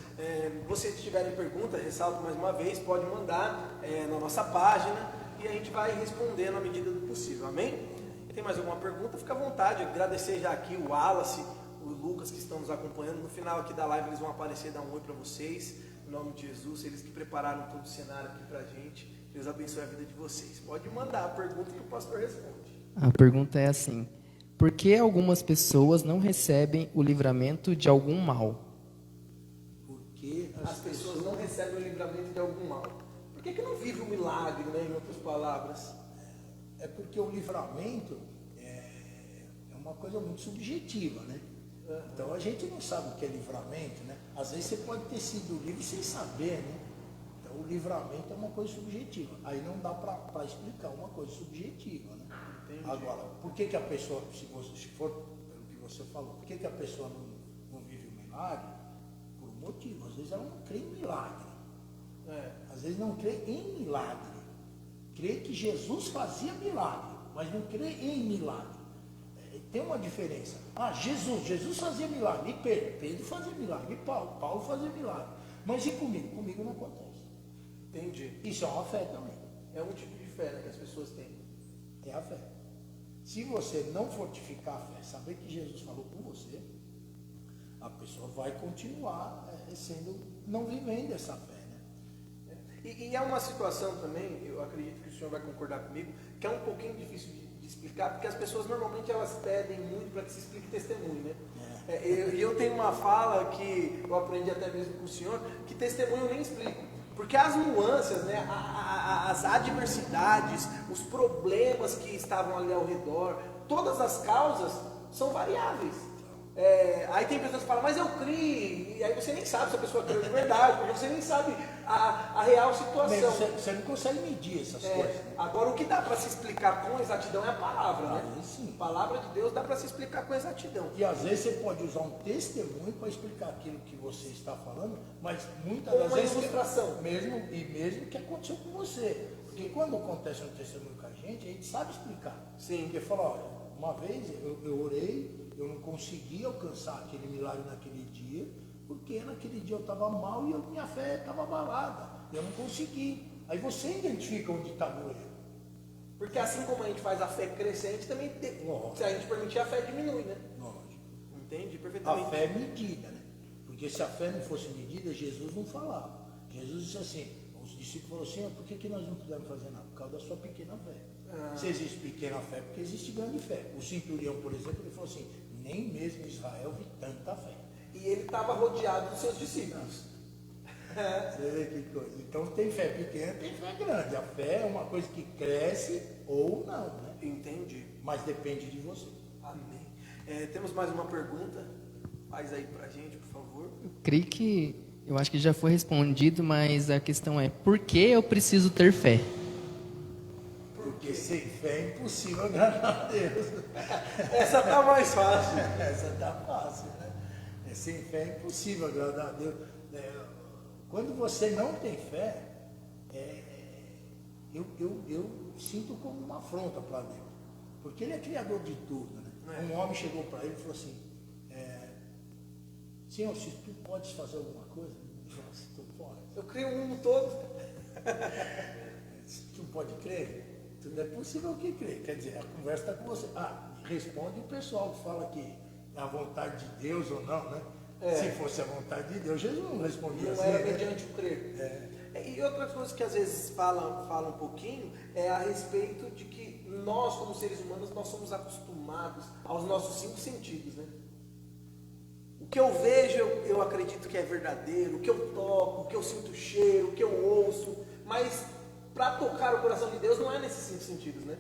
Vocês que tiverem pergunta, ressalto mais uma vez, pode mandar na nossa página e a gente vai respondendo à medida do possível. Amém? Tem mais alguma pergunta? Fica à vontade. Agradecer já aqui o Wallace, o Lucas que estão nos acompanhando. No final aqui da live eles vão aparecer, dar um oi para vocês. Em nome de Jesus, eles que prepararam todo o cenário aqui pra gente. Deus abençoe a vida de vocês. Pode mandar a pergunta que o pastor responde. A pergunta é assim: por que algumas pessoas não recebem o livramento de algum mal? Porque As pessoas não recebem o livramento de algum mal. Por que não vive o milagre, né, em outras palavras? é porque o livramento é uma coisa muito subjetiva, né? Então a gente não sabe o que é livramento, né? Às vezes você pode ter sido livre sem saber, né? Então o livramento é uma coisa subjetiva. Aí não dá para explicar uma coisa subjetiva, né? Entendi. Agora, por que a pessoa, se for pelo que você falou, por que a pessoa não vive o milagre? Por um motivo. Às vezes ela não crê em milagre. Às vezes não crê em milagre. Crê que Jesus fazia milagre, mas não crê em milagre. Tem uma diferença. Jesus fazia milagre. E Pedro fazia milagre. E Paulo fazia milagre. Mas e comigo? Comigo não acontece. Entendi. Isso é uma fé também. É um tipo de fé, né, que as pessoas têm. É a fé. Se você não fortificar a fé, saber que Jesus falou com você, a pessoa vai continuar não vivendo essa fé, né? E é uma situação também, eu acredito que o senhor vai concordar comigo, que é um pouquinho difícil de explicar, porque as pessoas normalmente elas pedem muito para que se explique testemunho, né? Eu tenho uma fala que eu aprendi até mesmo com o senhor, que testemunho eu nem explico. Porque as nuances, né, as adversidades, os problemas que estavam ali ao redor, todas as causas são variáveis. Aí tem pessoas que falam, mas eu criei, e aí você nem sabe se a pessoa creu de verdade, porque você nem sabe a real situação. Você não consegue medir essas coisas. Né? Agora, o que dá para se explicar com exatidão é a palavra, né? Sim. A palavra de Deus dá para se explicar com exatidão. E às vezes você pode usar um testemunho para explicar aquilo que você está falando, mas muitas Como das uma vezes ilustração. mesmo que aconteceu com você. Porque quando acontece um testemunho com a gente sabe explicar. Sim. Porque fala, olha, uma vez eu orei, eu não consegui alcançar aquele milagre naquele dia, porque naquele dia eu estava mal e minha fé estava abalada. Eu não consegui. Aí você identifica onde está doendo. Porque assim como a gente faz a fé crescer, a gente também se a gente permitir, a fé diminui, né? Lógico. Entende? A Perfeitamente. fé é medida, né? Porque se a fé não fosse medida, Jesus não falava. Jesus disse assim, os discípulos falaram assim, por que nós não pudemos fazer nada? Por causa da sua pequena fé. Se existe pequena fé, porque existe grande fé. O centurião, por exemplo, ele falou assim, nem mesmo Israel vi tanta fé. E ele estava rodeado dos seus discípulos. Você vê que coisa. Então tem fé pequena, tem fé grande. A fé é uma coisa que cresce ou não, né? Entendi. Mas depende de você. Amém. Temos mais uma pergunta. Faz aí pra gente, por favor. Creio que, eu acho que já foi respondido, mas a questão é, por que eu preciso ter fé? Porque sem fé é impossível agradar a Deus. Essa tá mais fácil. Essa tá fácil, né? Sem fé é impossível agradar a Deus. Quando você não tem fé, eu sinto como uma afronta para Deus. Porque Ele é criador de tudo, né? Um homem chegou para ele e falou assim, Senhor, se tu podes fazer alguma coisa, ele falou assim, tu pode. Eu crio o mundo todo. Se tu pode crer, tudo é possível que crer. Quer dizer, a conversa está com você. Responde o pessoal que fala que é a vontade de Deus ou não, né? Se fosse a vontade de Deus, Jesus não respondia Não assim. era né? mediante o crer. E outra coisa que às vezes fala um pouquinho é a respeito de que nós, como seres humanos, nós somos acostumados aos nossos 5 sentidos, né? O que eu vejo, eu acredito que é verdadeiro. O que eu toco, o que eu sinto o cheiro, o que eu ouço. Mas para tocar o coração de Deus não é nesses 5 sentidos, né?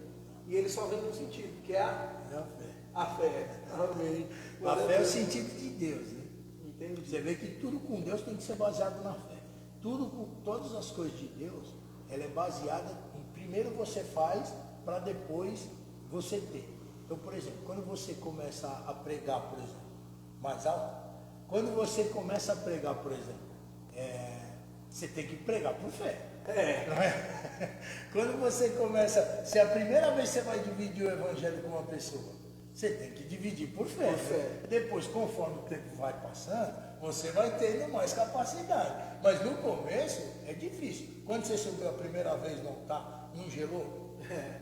E ele só vem num sentido, que é É a fé. a fé. Amém. A fé é o sentido de Deus, né? Entendi. Você vê que tudo com Deus tem que ser baseado na fé. Todas as coisas de Deus, ela é baseada em primeiro você faz para depois você ter. Então, por exemplo, quando você começa a pregar, por exemplo, mais alto, quando você começa a pregar, por exemplo, você tem que pregar por fé. Não é? Quando você começa, se é a primeira vez que você vai dividir o evangelho com uma pessoa, Você tem que dividir por fé. Por fé. Depois, conforme o tempo vai passando, você vai tendo mais capacidade. Mas no começo é difícil. Quando você subiu a primeira vez no altar, não gelou?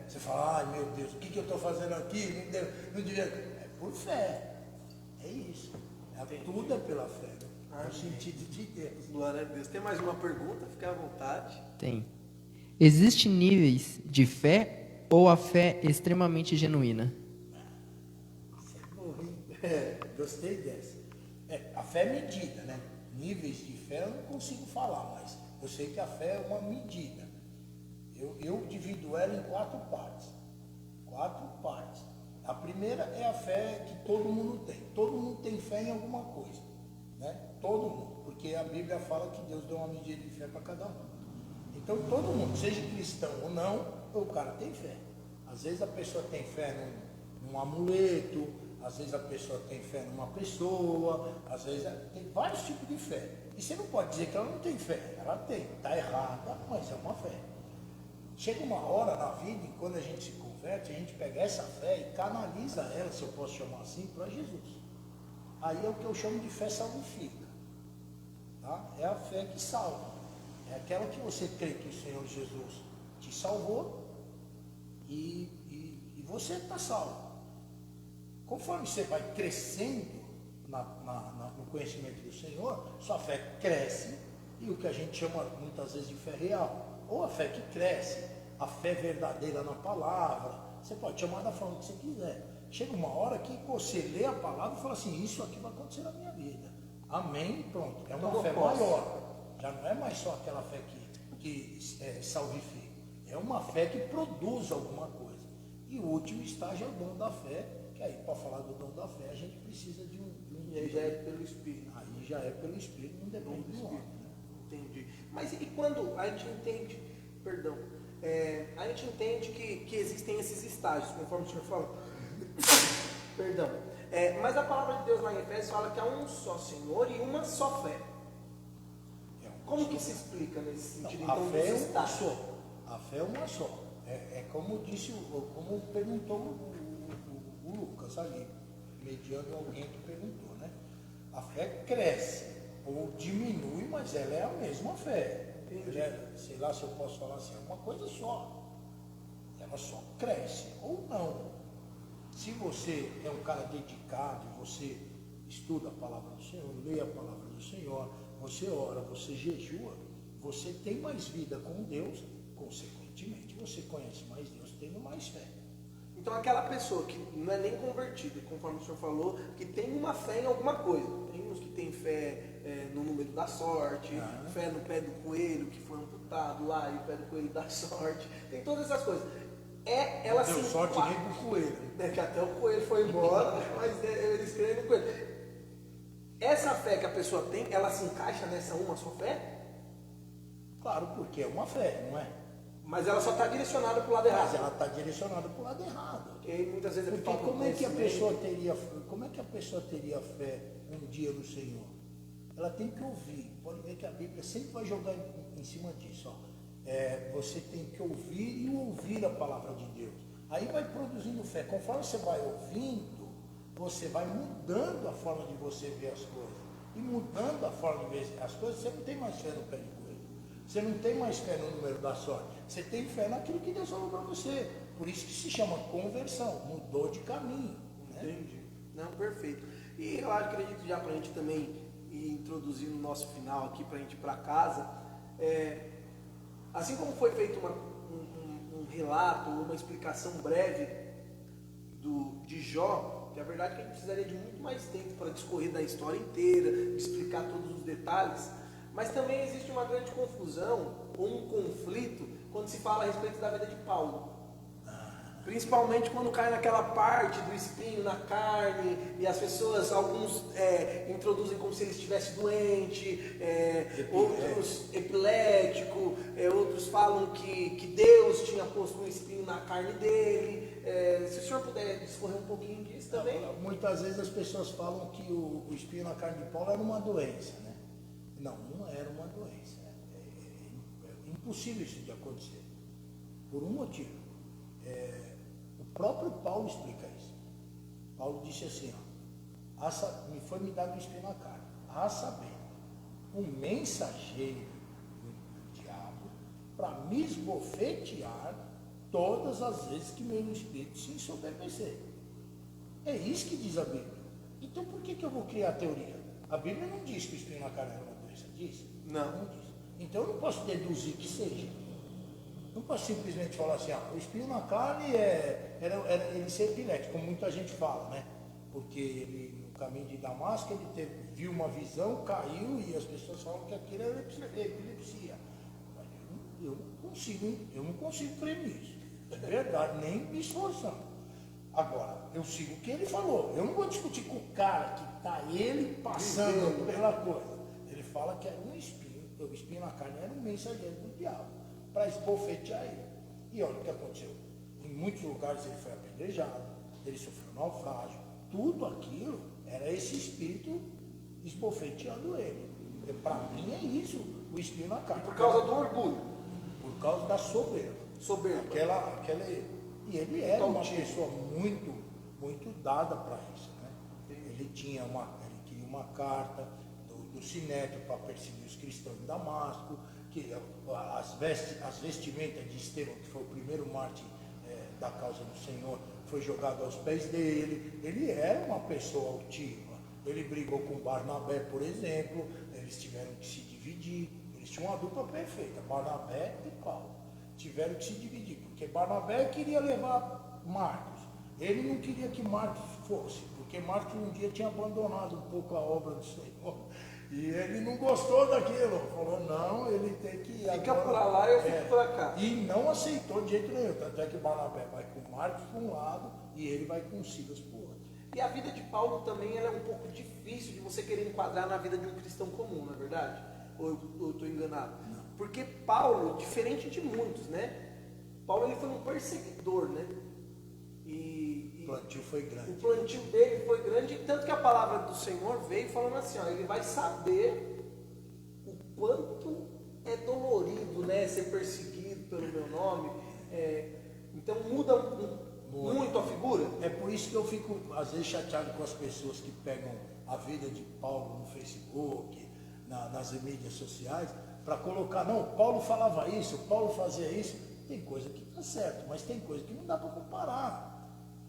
Você fala, ai meu Deus, o que eu estou fazendo aqui? Não devia. É por fé. É isso. Tudo é pela fé. Né? No sentido de Deus. Glória a Deus. Tem mais uma pergunta? Fique à vontade. Tem. Existem níveis de fé ou a fé é extremamente genuína? Isso é bom, hein? Gostei dessa. A fé é medida, né? Níveis de fé eu não consigo falar, mas eu sei que a fé é uma medida. Eu divido ela em 4 partes. 4 partes. A primeira é a fé que todo mundo tem. Todo mundo tem fé em alguma coisa. Né? Todo mundo. Porque a Bíblia fala que Deus deu uma medida de fé para cada um. Então todo mundo, seja cristão ou não, o cara tem fé. Às vezes a pessoa tem fé num amuleto, às vezes a pessoa tem fé numa pessoa, às vezes tem vários tipos de fé. E você não pode dizer que ela não tem fé. Ela tem, está errada, mas é uma fé. Chega uma hora na vida, e quando a gente se converte, a gente pega essa fé e canaliza ela, se eu posso chamar assim, para Jesus. Aí é o que eu chamo de fé salvífica. Tá? É a fé que salva. É aquela que você crê que o Senhor Jesus te salvou e você está salvo. Conforme você vai crescendo no conhecimento do Senhor, sua fé cresce e o que a gente chama muitas vezes de fé real. Ou a fé que cresce, a fé verdadeira na palavra. Você pode chamar da forma que você quiser. Chega uma hora que você lê a palavra e fala assim, isso aqui vai acontecer na minha vida. Amém, pronto. É uma fé maior. Já não é mais só aquela fé que salvifica. É uma fé que produz alguma coisa. E o último estágio é o dom da fé, que aí para falar do dom da fé a gente precisa de um E aí já é pelo Espírito. Aí já é pelo Espírito, não depende do homem. Né? Entendi. Mas e quando a gente entende, perdão, a gente entende que existem esses estágios, conforme o senhor falou. Perdão. Mas a palavra de Deus lá em Efésios fala que há um só Senhor e uma só fé. Como que se explica nesse sentido? Não, Então, a fé é uma estágios? só. A fé é uma só. É como disse, como perguntou o Lucas ali, mediando alguém que perguntou, né? A fé cresce ou diminui, mas ela é a mesma fé. Sei lá se eu posso falar assim, é uma coisa só. Ela só cresce ou não. Se você é um cara dedicado, você estuda a palavra do Senhor, lê a palavra do Senhor, você ora, você jejua, você tem mais vida com Deus, consequentemente você conhece mais Deus, tendo mais fé. Então aquela pessoa que não é nem convertida, conforme o senhor falou, que tem uma fé em alguma coisa. Tem uns que tem fé no número da sorte, fé no pé do coelho que foi amputado lá e o pé do coelho da sorte. Tem todas essas coisas. Ela Deu se sorte enquadra. nem pro coelho. Que até o coelho foi embora, mas eles creem no coelho. Essa fé que a pessoa tem, ela se encaixa nessa uma só fé? Claro, porque é uma fé, não é? Mas ela só está direcionada para o lado Mas errado. ela está direcionada para o lado errado. Porque muitas vezes Porque falta como é que a conhecimento. pessoa teria fé um dia no Senhor? Ela tem que ouvir. Pode ver que a Bíblia sempre vai jogar em cima disso. Ó. Você tem que ouvir e ouvir a palavra de Deus. Aí vai produzindo fé. Conforme você vai ouvindo, você vai mudando a forma de você ver as coisas. E mudando a forma de ver as coisas, você não tem mais fé no pé de coelho. Você não tem mais fé no número da sorte. Você tem fé naquilo que Deus falou para você. Por isso que se chama conversão. Mudou de caminho. Né? Entendi. Não, perfeito. E eu acredito já para a gente também ir introduzindo o nosso final aqui para a gente ir para casa. Assim como foi feito um relato, uma explicação breve de Jó, que a verdade é que a gente precisaria de muito mais tempo para discorrer da história inteira, de explicar todos os detalhes, mas também existe uma grande confusão ou um conflito quando se fala a respeito da vida de Paulo. Principalmente quando cai naquela parte do espinho na carne e as pessoas, alguns introduzem como se ele estivesse doente, outros epilético, outros falam que Deus tinha posto um espinho na carne dele. Se o senhor puder discorrer um pouquinho disso também. Muitas vezes as pessoas falam que o espinho na carne de Paulo era uma doença, né? Não, não era uma doença. É impossível isso de acontecer. Por um motivo. O próprio Paulo explica isso. Paulo disse assim, ó, me dado um espinho na carne, a saber, um mensageiro do diabo para me esbofetear todas as vezes que meu espírito se ensoberbecer. É isso que diz a Bíblia. Então por que eu vou criar a teoria? A Bíblia não diz que o espinho na carne era uma doença, diz? Não. Diz. Então eu não posso deduzir que seja. Não posso simplesmente falar assim, o espinho na carne era ele ser epilético, como muita gente fala, né? Porque ele, no caminho de Damasco, ele viu uma visão, caiu e as pessoas falam que aquilo era epilepsia. Mas eu não consigo crer nisso. De verdade, nem me esforçando. Agora, eu sigo o que ele falou. Eu não vou discutir com o cara que está ele passando pela coisa. Ele fala que era um espinho, o espinho na carne era um mensageiro do diabo, para esbofetear ele. E olha o que aconteceu. Em muitos lugares ele foi apedrejado, ele sofreu naufrágio. Tudo aquilo era esse espírito esbofeteando ele. Para mim é isso, o espinho na carne. Por causa do orgulho. Por causa da soberba. E ele era uma pessoa muito dada para isso, né? Ele queria uma carta do Sinédrio para perseguir os cristãos em Damasco, que as vestimentas de Estevão, que foi o primeiro mártir da causa do Senhor, foi jogado aos pés dele. Ele era uma pessoa altiva. Ele brigou com Barnabé, por exemplo. Eles tiveram que se dividir. Eles tinham uma dupla perfeita, Barnabé e Paulo. Tiveram que se dividir, porque Barnabé queria levar Marcos. Ele não queria que Marcos fosse, porque Marcos um dia tinha abandonado um pouco a obra do Senhor. E ele não gostou daquilo. Falou, não, ele tem que ir. Fica para lá e eu fico para cá. E não aceitou de jeito nenhum. Tanto é que Barnabé vai com Marcos para um lado e ele vai com Silas para o outro. E a vida de Paulo também ela é um pouco difícil de você querer enquadrar na vida de um cristão comum, não é verdade? Ou eu estou enganado? Não. Porque Paulo, diferente de muitos, né? Paulo ele foi um perseguidor, né? O plantio foi grande. O plantio dele foi grande, tanto que a palavra do Senhor veio falando assim, ele vai saber o quanto é dolorido, né? Ser perseguido pelo meu nome. Então muda muito a figura. É por isso que eu fico, às vezes, chateado com as pessoas que pegam a vida de Paulo no Facebook, nas mídias sociais, para colocar, não, Paulo falava isso, Paulo fazia isso. Tem coisa que está certo, mas tem coisa que não dá para comparar.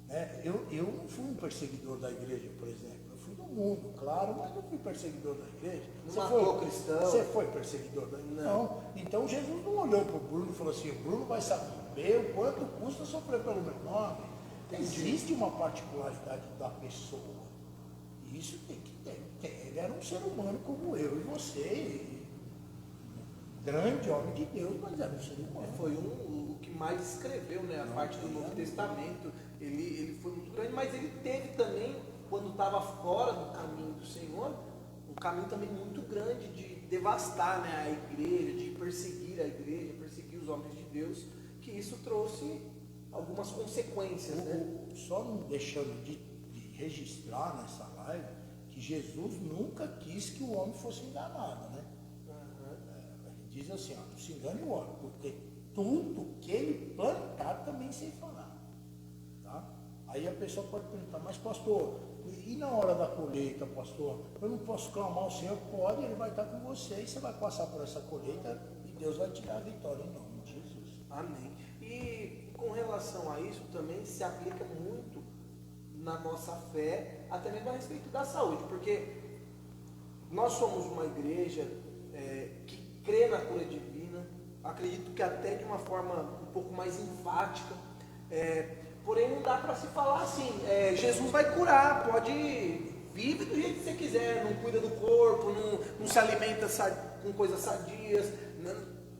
Né? Eu não fui um perseguidor da igreja, por exemplo. Eu fui do mundo, claro, mas não fui perseguidor da igreja. Não matou cristão. Você foi perseguidor da igreja? Não. Então Jesus não olhou para o Bruno e falou assim, o Bruno vai saber o quanto custa sofrer pelo meu nome. Existe uma particularidade da pessoa. E isso tem que ter. Ele era um ser humano como eu e você. Grande homem de Deus, mas era um ser humano. Foi o que mais escreveu, né? A parte do Novo Testamento. Ele foi muito grande, mas ele teve também, quando estava fora do caminho do Senhor, um caminho também muito grande de devastar, né, a igreja, de perseguir a igreja, perseguir os homens de Deus, que isso trouxe algumas consequências, né? Só não deixando de registrar nessa live que Jesus nunca quis que o homem fosse enganado, né? Ele diz assim, não se engane o homem, porque tudo que ele plantar também se fará. Tá? Aí a pessoa pode perguntar, mas pastor, e na hora da colheita, pastor, eu não posso clamar ao Senhor? Pode, ele vai estar com você e você vai passar por essa colheita e Deus vai te dar a vitória em nome de Jesus. Amém. E com relação a isso também se aplica muito na nossa fé, até mesmo a respeito da saúde, porque nós somos uma igreja que crê na cura divina, acredito que até de uma forma um pouco mais enfática, porém não dá para se falar assim, Jesus vai curar, pode vive do jeito que você quiser, não cuida do corpo, não se alimenta com coisas sadias,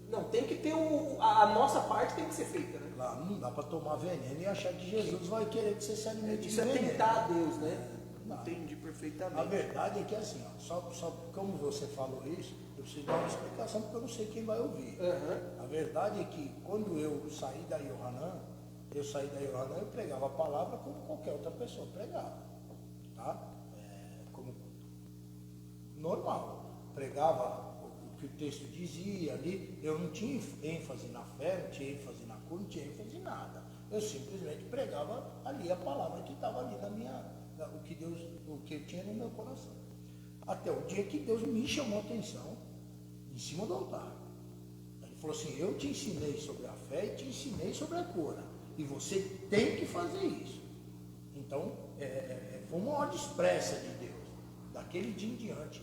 não, tem que ter a nossa parte tem que ser feita, né? Lá não dá para tomar veneno e achar que Jesus vai querer que você se alimente Isso de veneno. tentar a Deus, né? Entendi perfeitamente. A verdade é que assim, só como você falou isso, eu preciso dar uma explicação porque eu não sei quem vai ouvir. A verdade é que quando eu saí da Yohanan, eu pregava a palavra como qualquer outra pessoa pregava. Tá? Como normal. Pregava o que o texto dizia ali, eu não tinha ênfase na fé, não tinha ênfase na cura, não tinha ênfase em nada. Eu simplesmente pregava ali a palavra que estava ali o que eu tinha no meu coração. Até o dia que Deus me chamou a atenção em cima do altar. Ele falou assim: eu te ensinei sobre a fé e te ensinei sobre a cura. E você tem que fazer isso. Então, foi uma ordem expressa de Deus. Daquele dia em diante,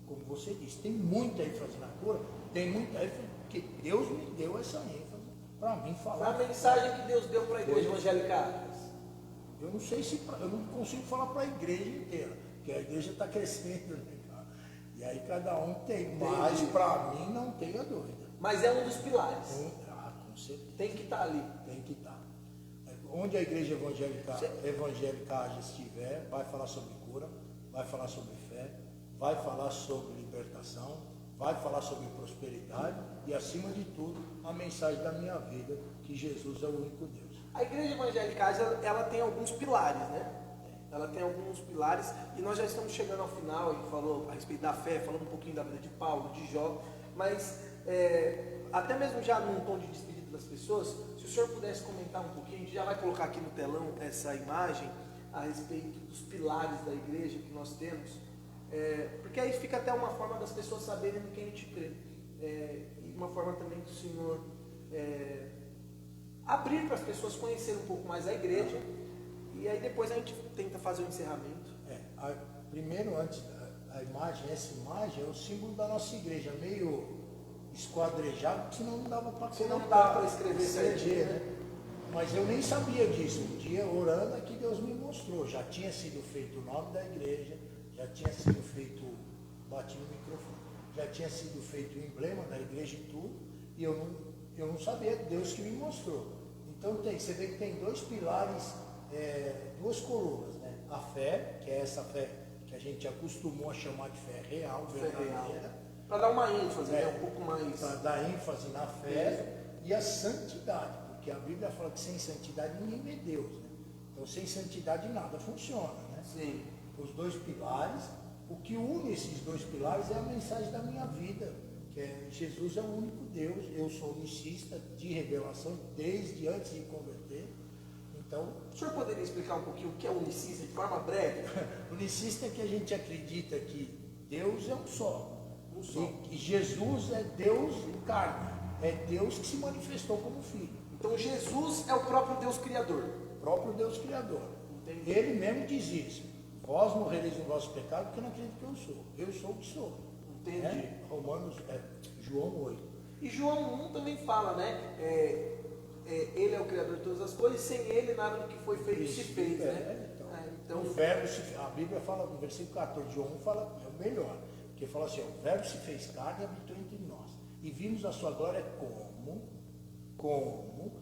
como você disse, tem muita ênfase na cura, tem muita ênfase, porque Deus me deu essa ênfase para mim Foi falar. a mensagem que Deus deu para a igreja evangélica. Eu não sei se, eu não consigo falar para a igreja inteira, porque a igreja está crescendo, né, cara? E aí cada um tem, mas para mim não tenha dúvida. Mas é um dos pilares. Com certeza. Tem que estar ali. Tem que estar. Onde a igreja evangélica estiver, vai falar sobre cura, vai falar sobre fé, vai falar sobre libertação, vai falar sobre prosperidade e, acima de tudo, a mensagem da minha vida, que Jesus é o único Deus. A igreja evangélica, ela tem alguns pilares, né? Ela tem alguns pilares e nós já estamos chegando ao final e falou a respeito da fé, falando um pouquinho da vida de Paulo, de Jó, mas até mesmo já num tom de despedida das pessoas, se o senhor pudesse comentar um pouquinho, a gente já vai colocar aqui no telão essa imagem a respeito dos pilares da igreja que nós temos, porque aí fica até uma forma das pessoas saberem no que a gente crê, e uma forma também do senhor abrir para as pessoas conhecerem um pouco mais a igreja, e aí depois a gente tenta fazer o encerramento. Primeiro, antes da imagem, essa imagem é o símbolo da nossa igreja, meio esquadrejado, porque senão não dava para Senão não dava para escrever certinho, né? Mas eu nem sabia disso. Um dia, orando, é que Deus me mostrou. Já tinha sido feito o nome da igreja, já tinha sido feito, bati no microfone, já tinha sido feito o emblema da igreja e tudo, e eu não sabia, Deus que me mostrou. Então você vê que tem dois pilares, duas colunas, né? A fé, que é essa fé que a gente acostumou a chamar de fé real, verdadeira. Para dar uma ênfase, um pouco mais. Para dar ênfase na fé e a santidade, porque a Bíblia fala que sem santidade ninguém vê Deus, né? Então sem santidade nada funciona, né? Sim. Os dois pilares, o que une esses dois pilares é a mensagem da minha vida, que é Jesus é o único Deus, eu sou unicista de revelação desde antes de converter. Então, o senhor poderia explicar um pouquinho o que é unicista de forma breve? Unicista é que a gente acredita que Deus é um só. E Jesus é Deus em carne, é Deus que se manifestou como filho. Então Jesus é o próprio Deus Criador. O próprio Deus Criador. Entendi. Ele mesmo diz isso: vós morrereis no vosso pecado, porque eu não acredito que eu sou. Eu sou o que sou. Entendi. João 8. E João 1 também fala, né? Ele é o Criador de todas as coisas, sem ele nada do que foi feito se fez, né? Então, o verbo a Bíblia fala, no versículo 14 de João 1, fala, é o melhor. Que fala assim: o verbo se fez carne e habitou entre nós, e vimos a sua glória como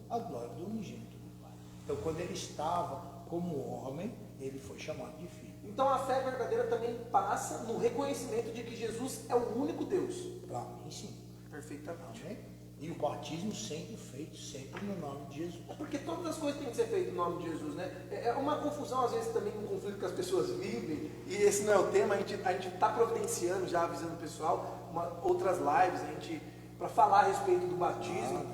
a glória do unigênito do Pai. Então, quando ele estava como homem, ele foi chamado de filho. Então a fé verdadeira também passa no reconhecimento de que Jesus é o único Deus. Para mim, sim. Perfeitamente. Amém? E o batismo sendo feito sempre no nome de Jesus. Porque todas as coisas têm que ser feitas no nome de Jesus, né? É uma confusão, às vezes, também, um conflito que as pessoas vivem, e esse não é o tema. A gente está providenciando, já avisando o pessoal, outras lives, para falar a respeito do batismo,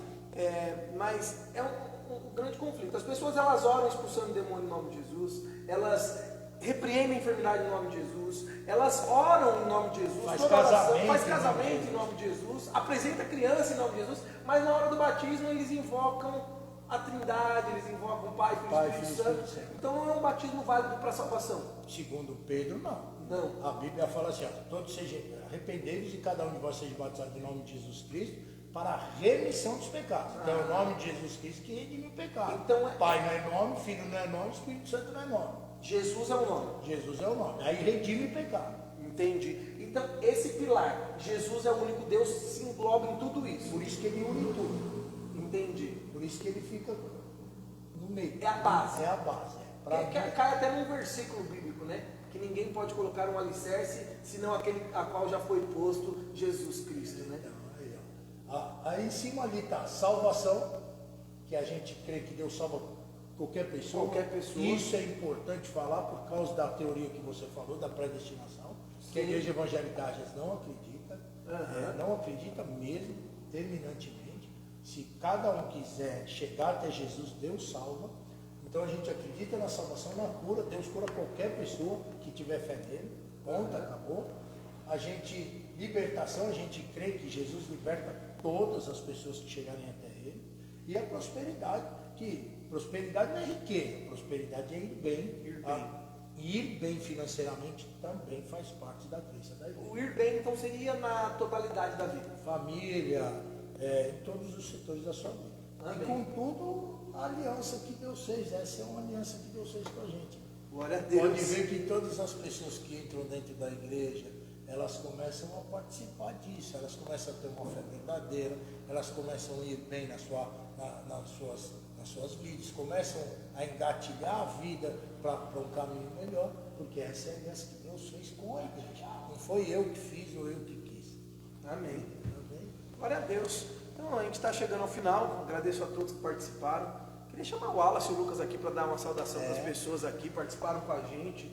mas é um grande conflito. As pessoas, elas oram expulsando o demônio em nome de Jesus, elas repreendem a enfermidade em nome de Jesus, elas oram em nome de Jesus, faz casamento em nome de Jesus, apresenta criança em nome de Jesus, mas na hora do batismo eles invocam a Trindade, eles invocam o Pai, Filho e Espírito Santo. Então não é um batismo válido para a salvação. Segundo Pedro, não. Não. A Bíblia fala assim: todos sejam arrependei-vos e cada um de vós seja batizado em nome de Jesus Cristo para a remissão dos pecados. Então é o nome de Jesus Cristo que redime o pecado. Então, Pai não é nome, Filho não é nome, Espírito Santo não é nome. Jesus é o nome. Jesus é o nome. Aí redime o pecado. Entendi. Então esse pilar, Jesus é o único Deus, se engloba em tudo isso. Por isso que ele une tudo. Entendi. Por isso que ele fica no meio. É a base. É a base. Cai até num versículo bíblico, né? Que ninguém pode colocar um alicerce, senão aquele a qual já foi posto, Jesus Cristo, né? Aí em cima ali está salvação, que a gente crê que Deus salva qualquer pessoa. Isso é importante falar por causa da teoria que você falou, da predestinação. Sim. Que a igreja evangélica não acredita, não acredita mesmo, terminantemente. Se cada um quiser chegar até Jesus, Deus salva. Então a gente acredita na salvação, na cura. Deus cura qualquer pessoa que tiver fé nele. Ponto, acabou. A gente, libertação, a gente crê que Jesus liberta todas as pessoas que chegarem até ele. E a prosperidade, que prosperidade não é riqueza, prosperidade é ir bem. Ir bem financeiramente também faz parte da crença da igreja. O ir bem, então, seria na totalidade da vida. Família, em todos os setores da sua vida. Amém. E contudo, a aliança que Deus fez, essa é uma aliança que Deus fez com a gente. Glória a Deus. Pode ver que todas as pessoas que entram dentro da igreja, elas começam a participar disso, elas começam a ter uma fé verdadeira, elas começam a ir bem nas suas vidas, começam a engatilhar a vida para um caminho melhor, porque essa é a aliança que Deus fez com a igreja. Não foi eu que fiz ou eu que quis. Amém. Amém? Glória a Deus. Então, a gente está chegando ao final. Agradeço a todos que participaram. Queria chamar o Wallace e o Lucas aqui para dar uma saudação para as pessoas aqui. Participaram com a gente.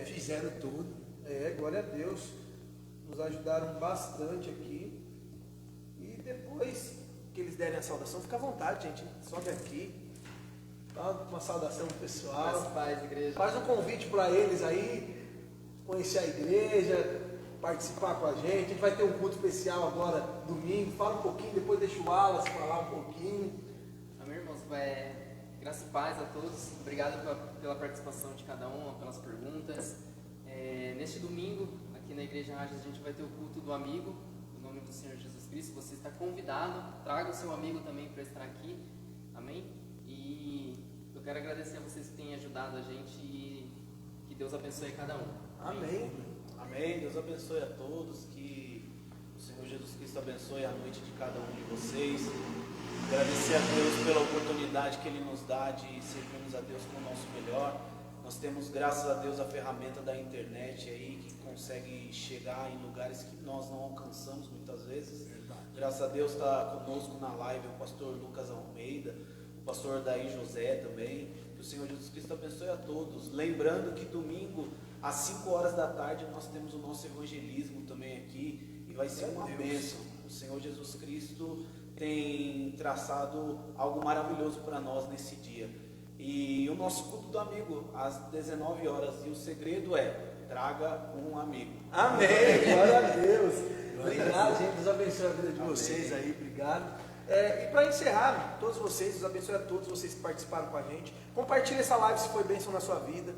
Fizeram tudo. Glória a Deus. Nos ajudaram bastante aqui. E depois que eles derem a saudação, fica à vontade, gente. Sobe aqui. Dá uma saudação pro pessoal. Paz, igreja. Faz um convite para eles aí. Conhecer a igreja. Participar com a gente vai ter um culto especial agora, domingo. Fala um pouquinho, depois deixa o Wallace falar um pouquinho. Amém, irmãos? Graça e paz a todos. Obrigado pela participação de cada um, pelas perguntas. Neste domingo, aqui na Igreja Ágias, a gente vai ter o culto do amigo, em nome do Senhor Jesus Cristo. Você está convidado, traga o seu amigo também para estar aqui. Amém? E eu quero agradecer a vocês que têm ajudado a gente e que Deus abençoe cada um. Amém. Amém. Deus abençoe a todos. Que o Senhor Jesus Cristo abençoe a noite de cada um de vocês. Agradecer a Deus pela oportunidade que Ele nos dá de servirmos a Deus com o nosso melhor. Nós temos, graças a Deus, a ferramenta da internet aí que consegue chegar em lugares que nós não alcançamos muitas vezes. Graças a Deus está conosco na live o pastor Lucas Almeida, o pastor Daí José também. Que o Senhor Jesus Cristo abençoe a todos. Lembrando que domingo, às 5 horas da tarde, nós temos o nosso evangelismo também aqui. E vai ser uma bênção. O Senhor Jesus Cristo tem traçado algo maravilhoso para nós nesse dia. E o nosso culto do amigo, às 19 horas. E o segredo é, traga um amigo. Amém. Glória a Deus. Obrigado, gente. Deus abençoe a vida de vocês aí. Obrigado. E para encerrar, todos vocês, Deus abençoe a todos vocês que participaram com a gente. Compartilhe essa live se foi bênção na sua vida.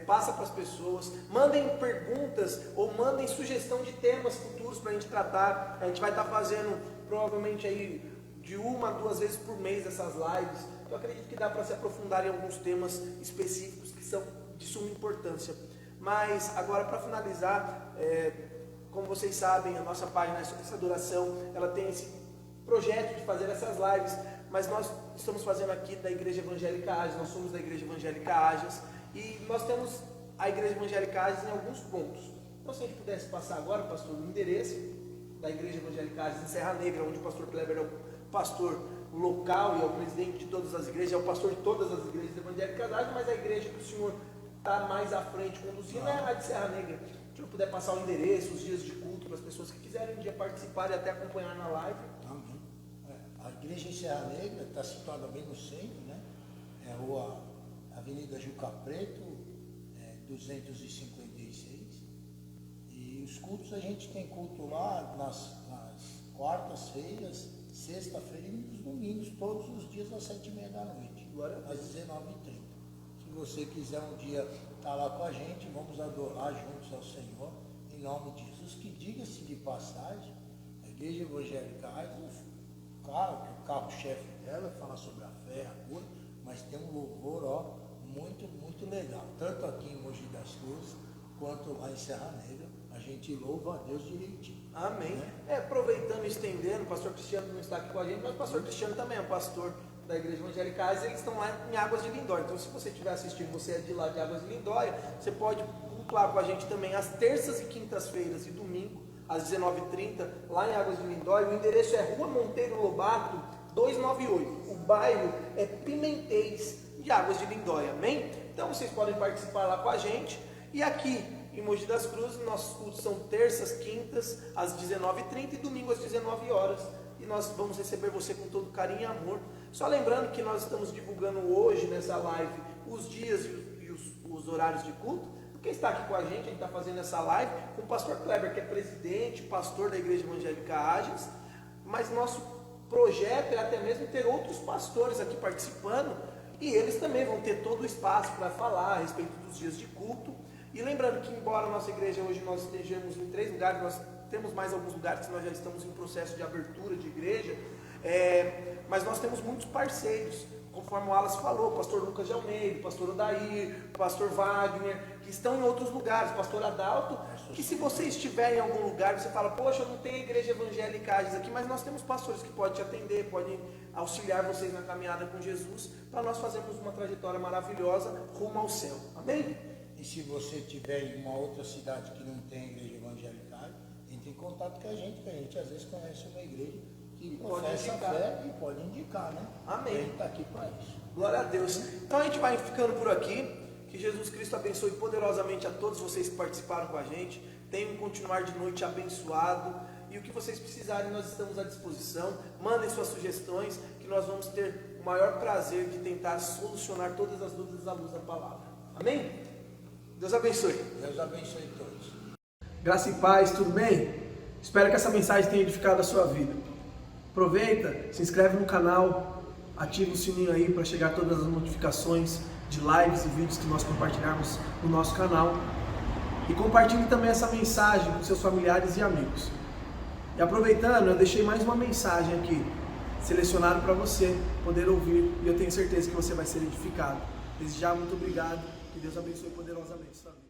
Passa para as pessoas. Mandem perguntas ou mandem sugestão de temas futuros para a gente tratar. A gente vai estar fazendo provavelmente aí de 1 a 2 vezes por mês essas lives. Eu acredito que dá para se aprofundar em alguns temas específicos que são de suma importância. Mas agora, para finalizar, como vocês sabem, a nossa página Essa Adoração, ela tem esse projeto de fazer essas lives, mas nós estamos fazendo aqui da Igreja Evangélica Ágias, nós somos da Igreja Evangélica Ágias, e nós temos a Igreja Evangélica Ágias em alguns pontos. Então, se a gente pudesse passar agora, pastor, o endereço da Igreja Evangélica Ágias em Serra Negra, onde o pastor Kleber é o pastor local e é o presidente de todas as igrejas, é o pastor de todas as igrejas evangélicas Ágias, mas a igreja que o senhor está mais à frente conduzindo é a de Serra Negra. Se o senhor puder passar o endereço, os dias de culto para as pessoas que quiserem um dia participar e até acompanhar na live. Amém. A igreja em Serra Negra está situada bem no centro, né? É a rua Avenida Juca Preto, 256. E os cultos, a gente tem culto lá nas quartas-feiras, sexta-feira e nos domingos, todos os dias às 7h30 da noite, às 19h30. Se você quiser um dia estar lá com a gente, vamos adorar juntos ao Senhor, em nome de Jesus, que diga-se de passagem, a Igreja Evangélica Ágias, claro que o carro-chefe dela é falar sobre a fé, a cura, mas tem um louvor muito, muito legal, tanto aqui em Mogi das Cruzes, quanto lá em Serra Negra. A gente louva a Deus direitinho. Amém. Aproveitando e estendendo, o pastor Cristiano não está aqui com a gente, mas o pastor Cristiano também é um pastor da Igreja Evangélica Ágias, eles estão lá em Águas de Lindóia. Então, se você estiver assistindo, você é de lá de Águas de Lindóia, você pode cultuar com a gente também às terças e quintas-feiras e domingo, às 19h30, lá em Águas de Lindóia. O endereço é Rua Monteiro Lobato, 298. O bairro é Pimentéis de Águas de Lindóia. Amém? Então, vocês podem participar lá com a gente. E aqui em Mogi das Cruzes, nossos cultos são terças, quintas, às 19h30 e domingo às 19 horas. E nós vamos receber você com todo carinho e amor. Só lembrando que nós estamos divulgando hoje, nessa live, os dias e os horários de culto, quem está aqui com a gente está fazendo essa live com o pastor Kleber, que é presidente, pastor da Igreja Evangélica Ágias, mas nosso projeto é até mesmo ter outros pastores aqui participando, e eles também vão ter todo o espaço para falar a respeito dos dias de culto. E lembrando que, embora a nossa igreja hoje nós estejamos em 3 lugares, nós temos mais alguns lugares que nós já estamos em processo de abertura de igreja, mas nós temos muitos parceiros, conforme o Wallace falou, o pastor Lucas de Almeida, o pastor Odair, o pastor Wagner, que estão em outros lugares, o pastor Adalto, que se você estiver em algum lugar, você fala, poxa, eu não tenho igreja evangélica Ágias aqui, mas nós temos pastores que podem te atender, podem auxiliar vocês na caminhada com Jesus, para nós fazermos uma trajetória maravilhosa rumo ao céu. Amém? E se você estiver em uma outra cidade que não tem igreja evangélica, entre em contato com a gente às vezes conhece uma igreja que professa a fé e pode indicar, né? Amém. A gente está aqui para isso. Glória a Deus. Então a gente vai ficando por aqui. Que Jesus Cristo abençoe poderosamente a todos vocês que participaram com a gente. Tenham um continuar de noite abençoado. E o que vocês precisarem, nós estamos à disposição. Mandem suas sugestões, que nós vamos ter o maior prazer de tentar solucionar todas as dúvidas à luz da palavra. Amém? Deus abençoe. Deus abençoe todos. Graça e paz, tudo bem? Espero que essa mensagem tenha edificado a sua vida. Aproveita, se inscreve no canal, ativa o sininho aí para chegar todas as notificações de lives e vídeos que nós compartilharmos no nosso canal. E compartilhe também essa mensagem com seus familiares e amigos. E aproveitando, eu deixei mais uma mensagem aqui, selecionada para você poder ouvir, e eu tenho certeza que você vai ser edificado. Desde já, muito obrigado, que Deus abençoe poderosamente sua vida.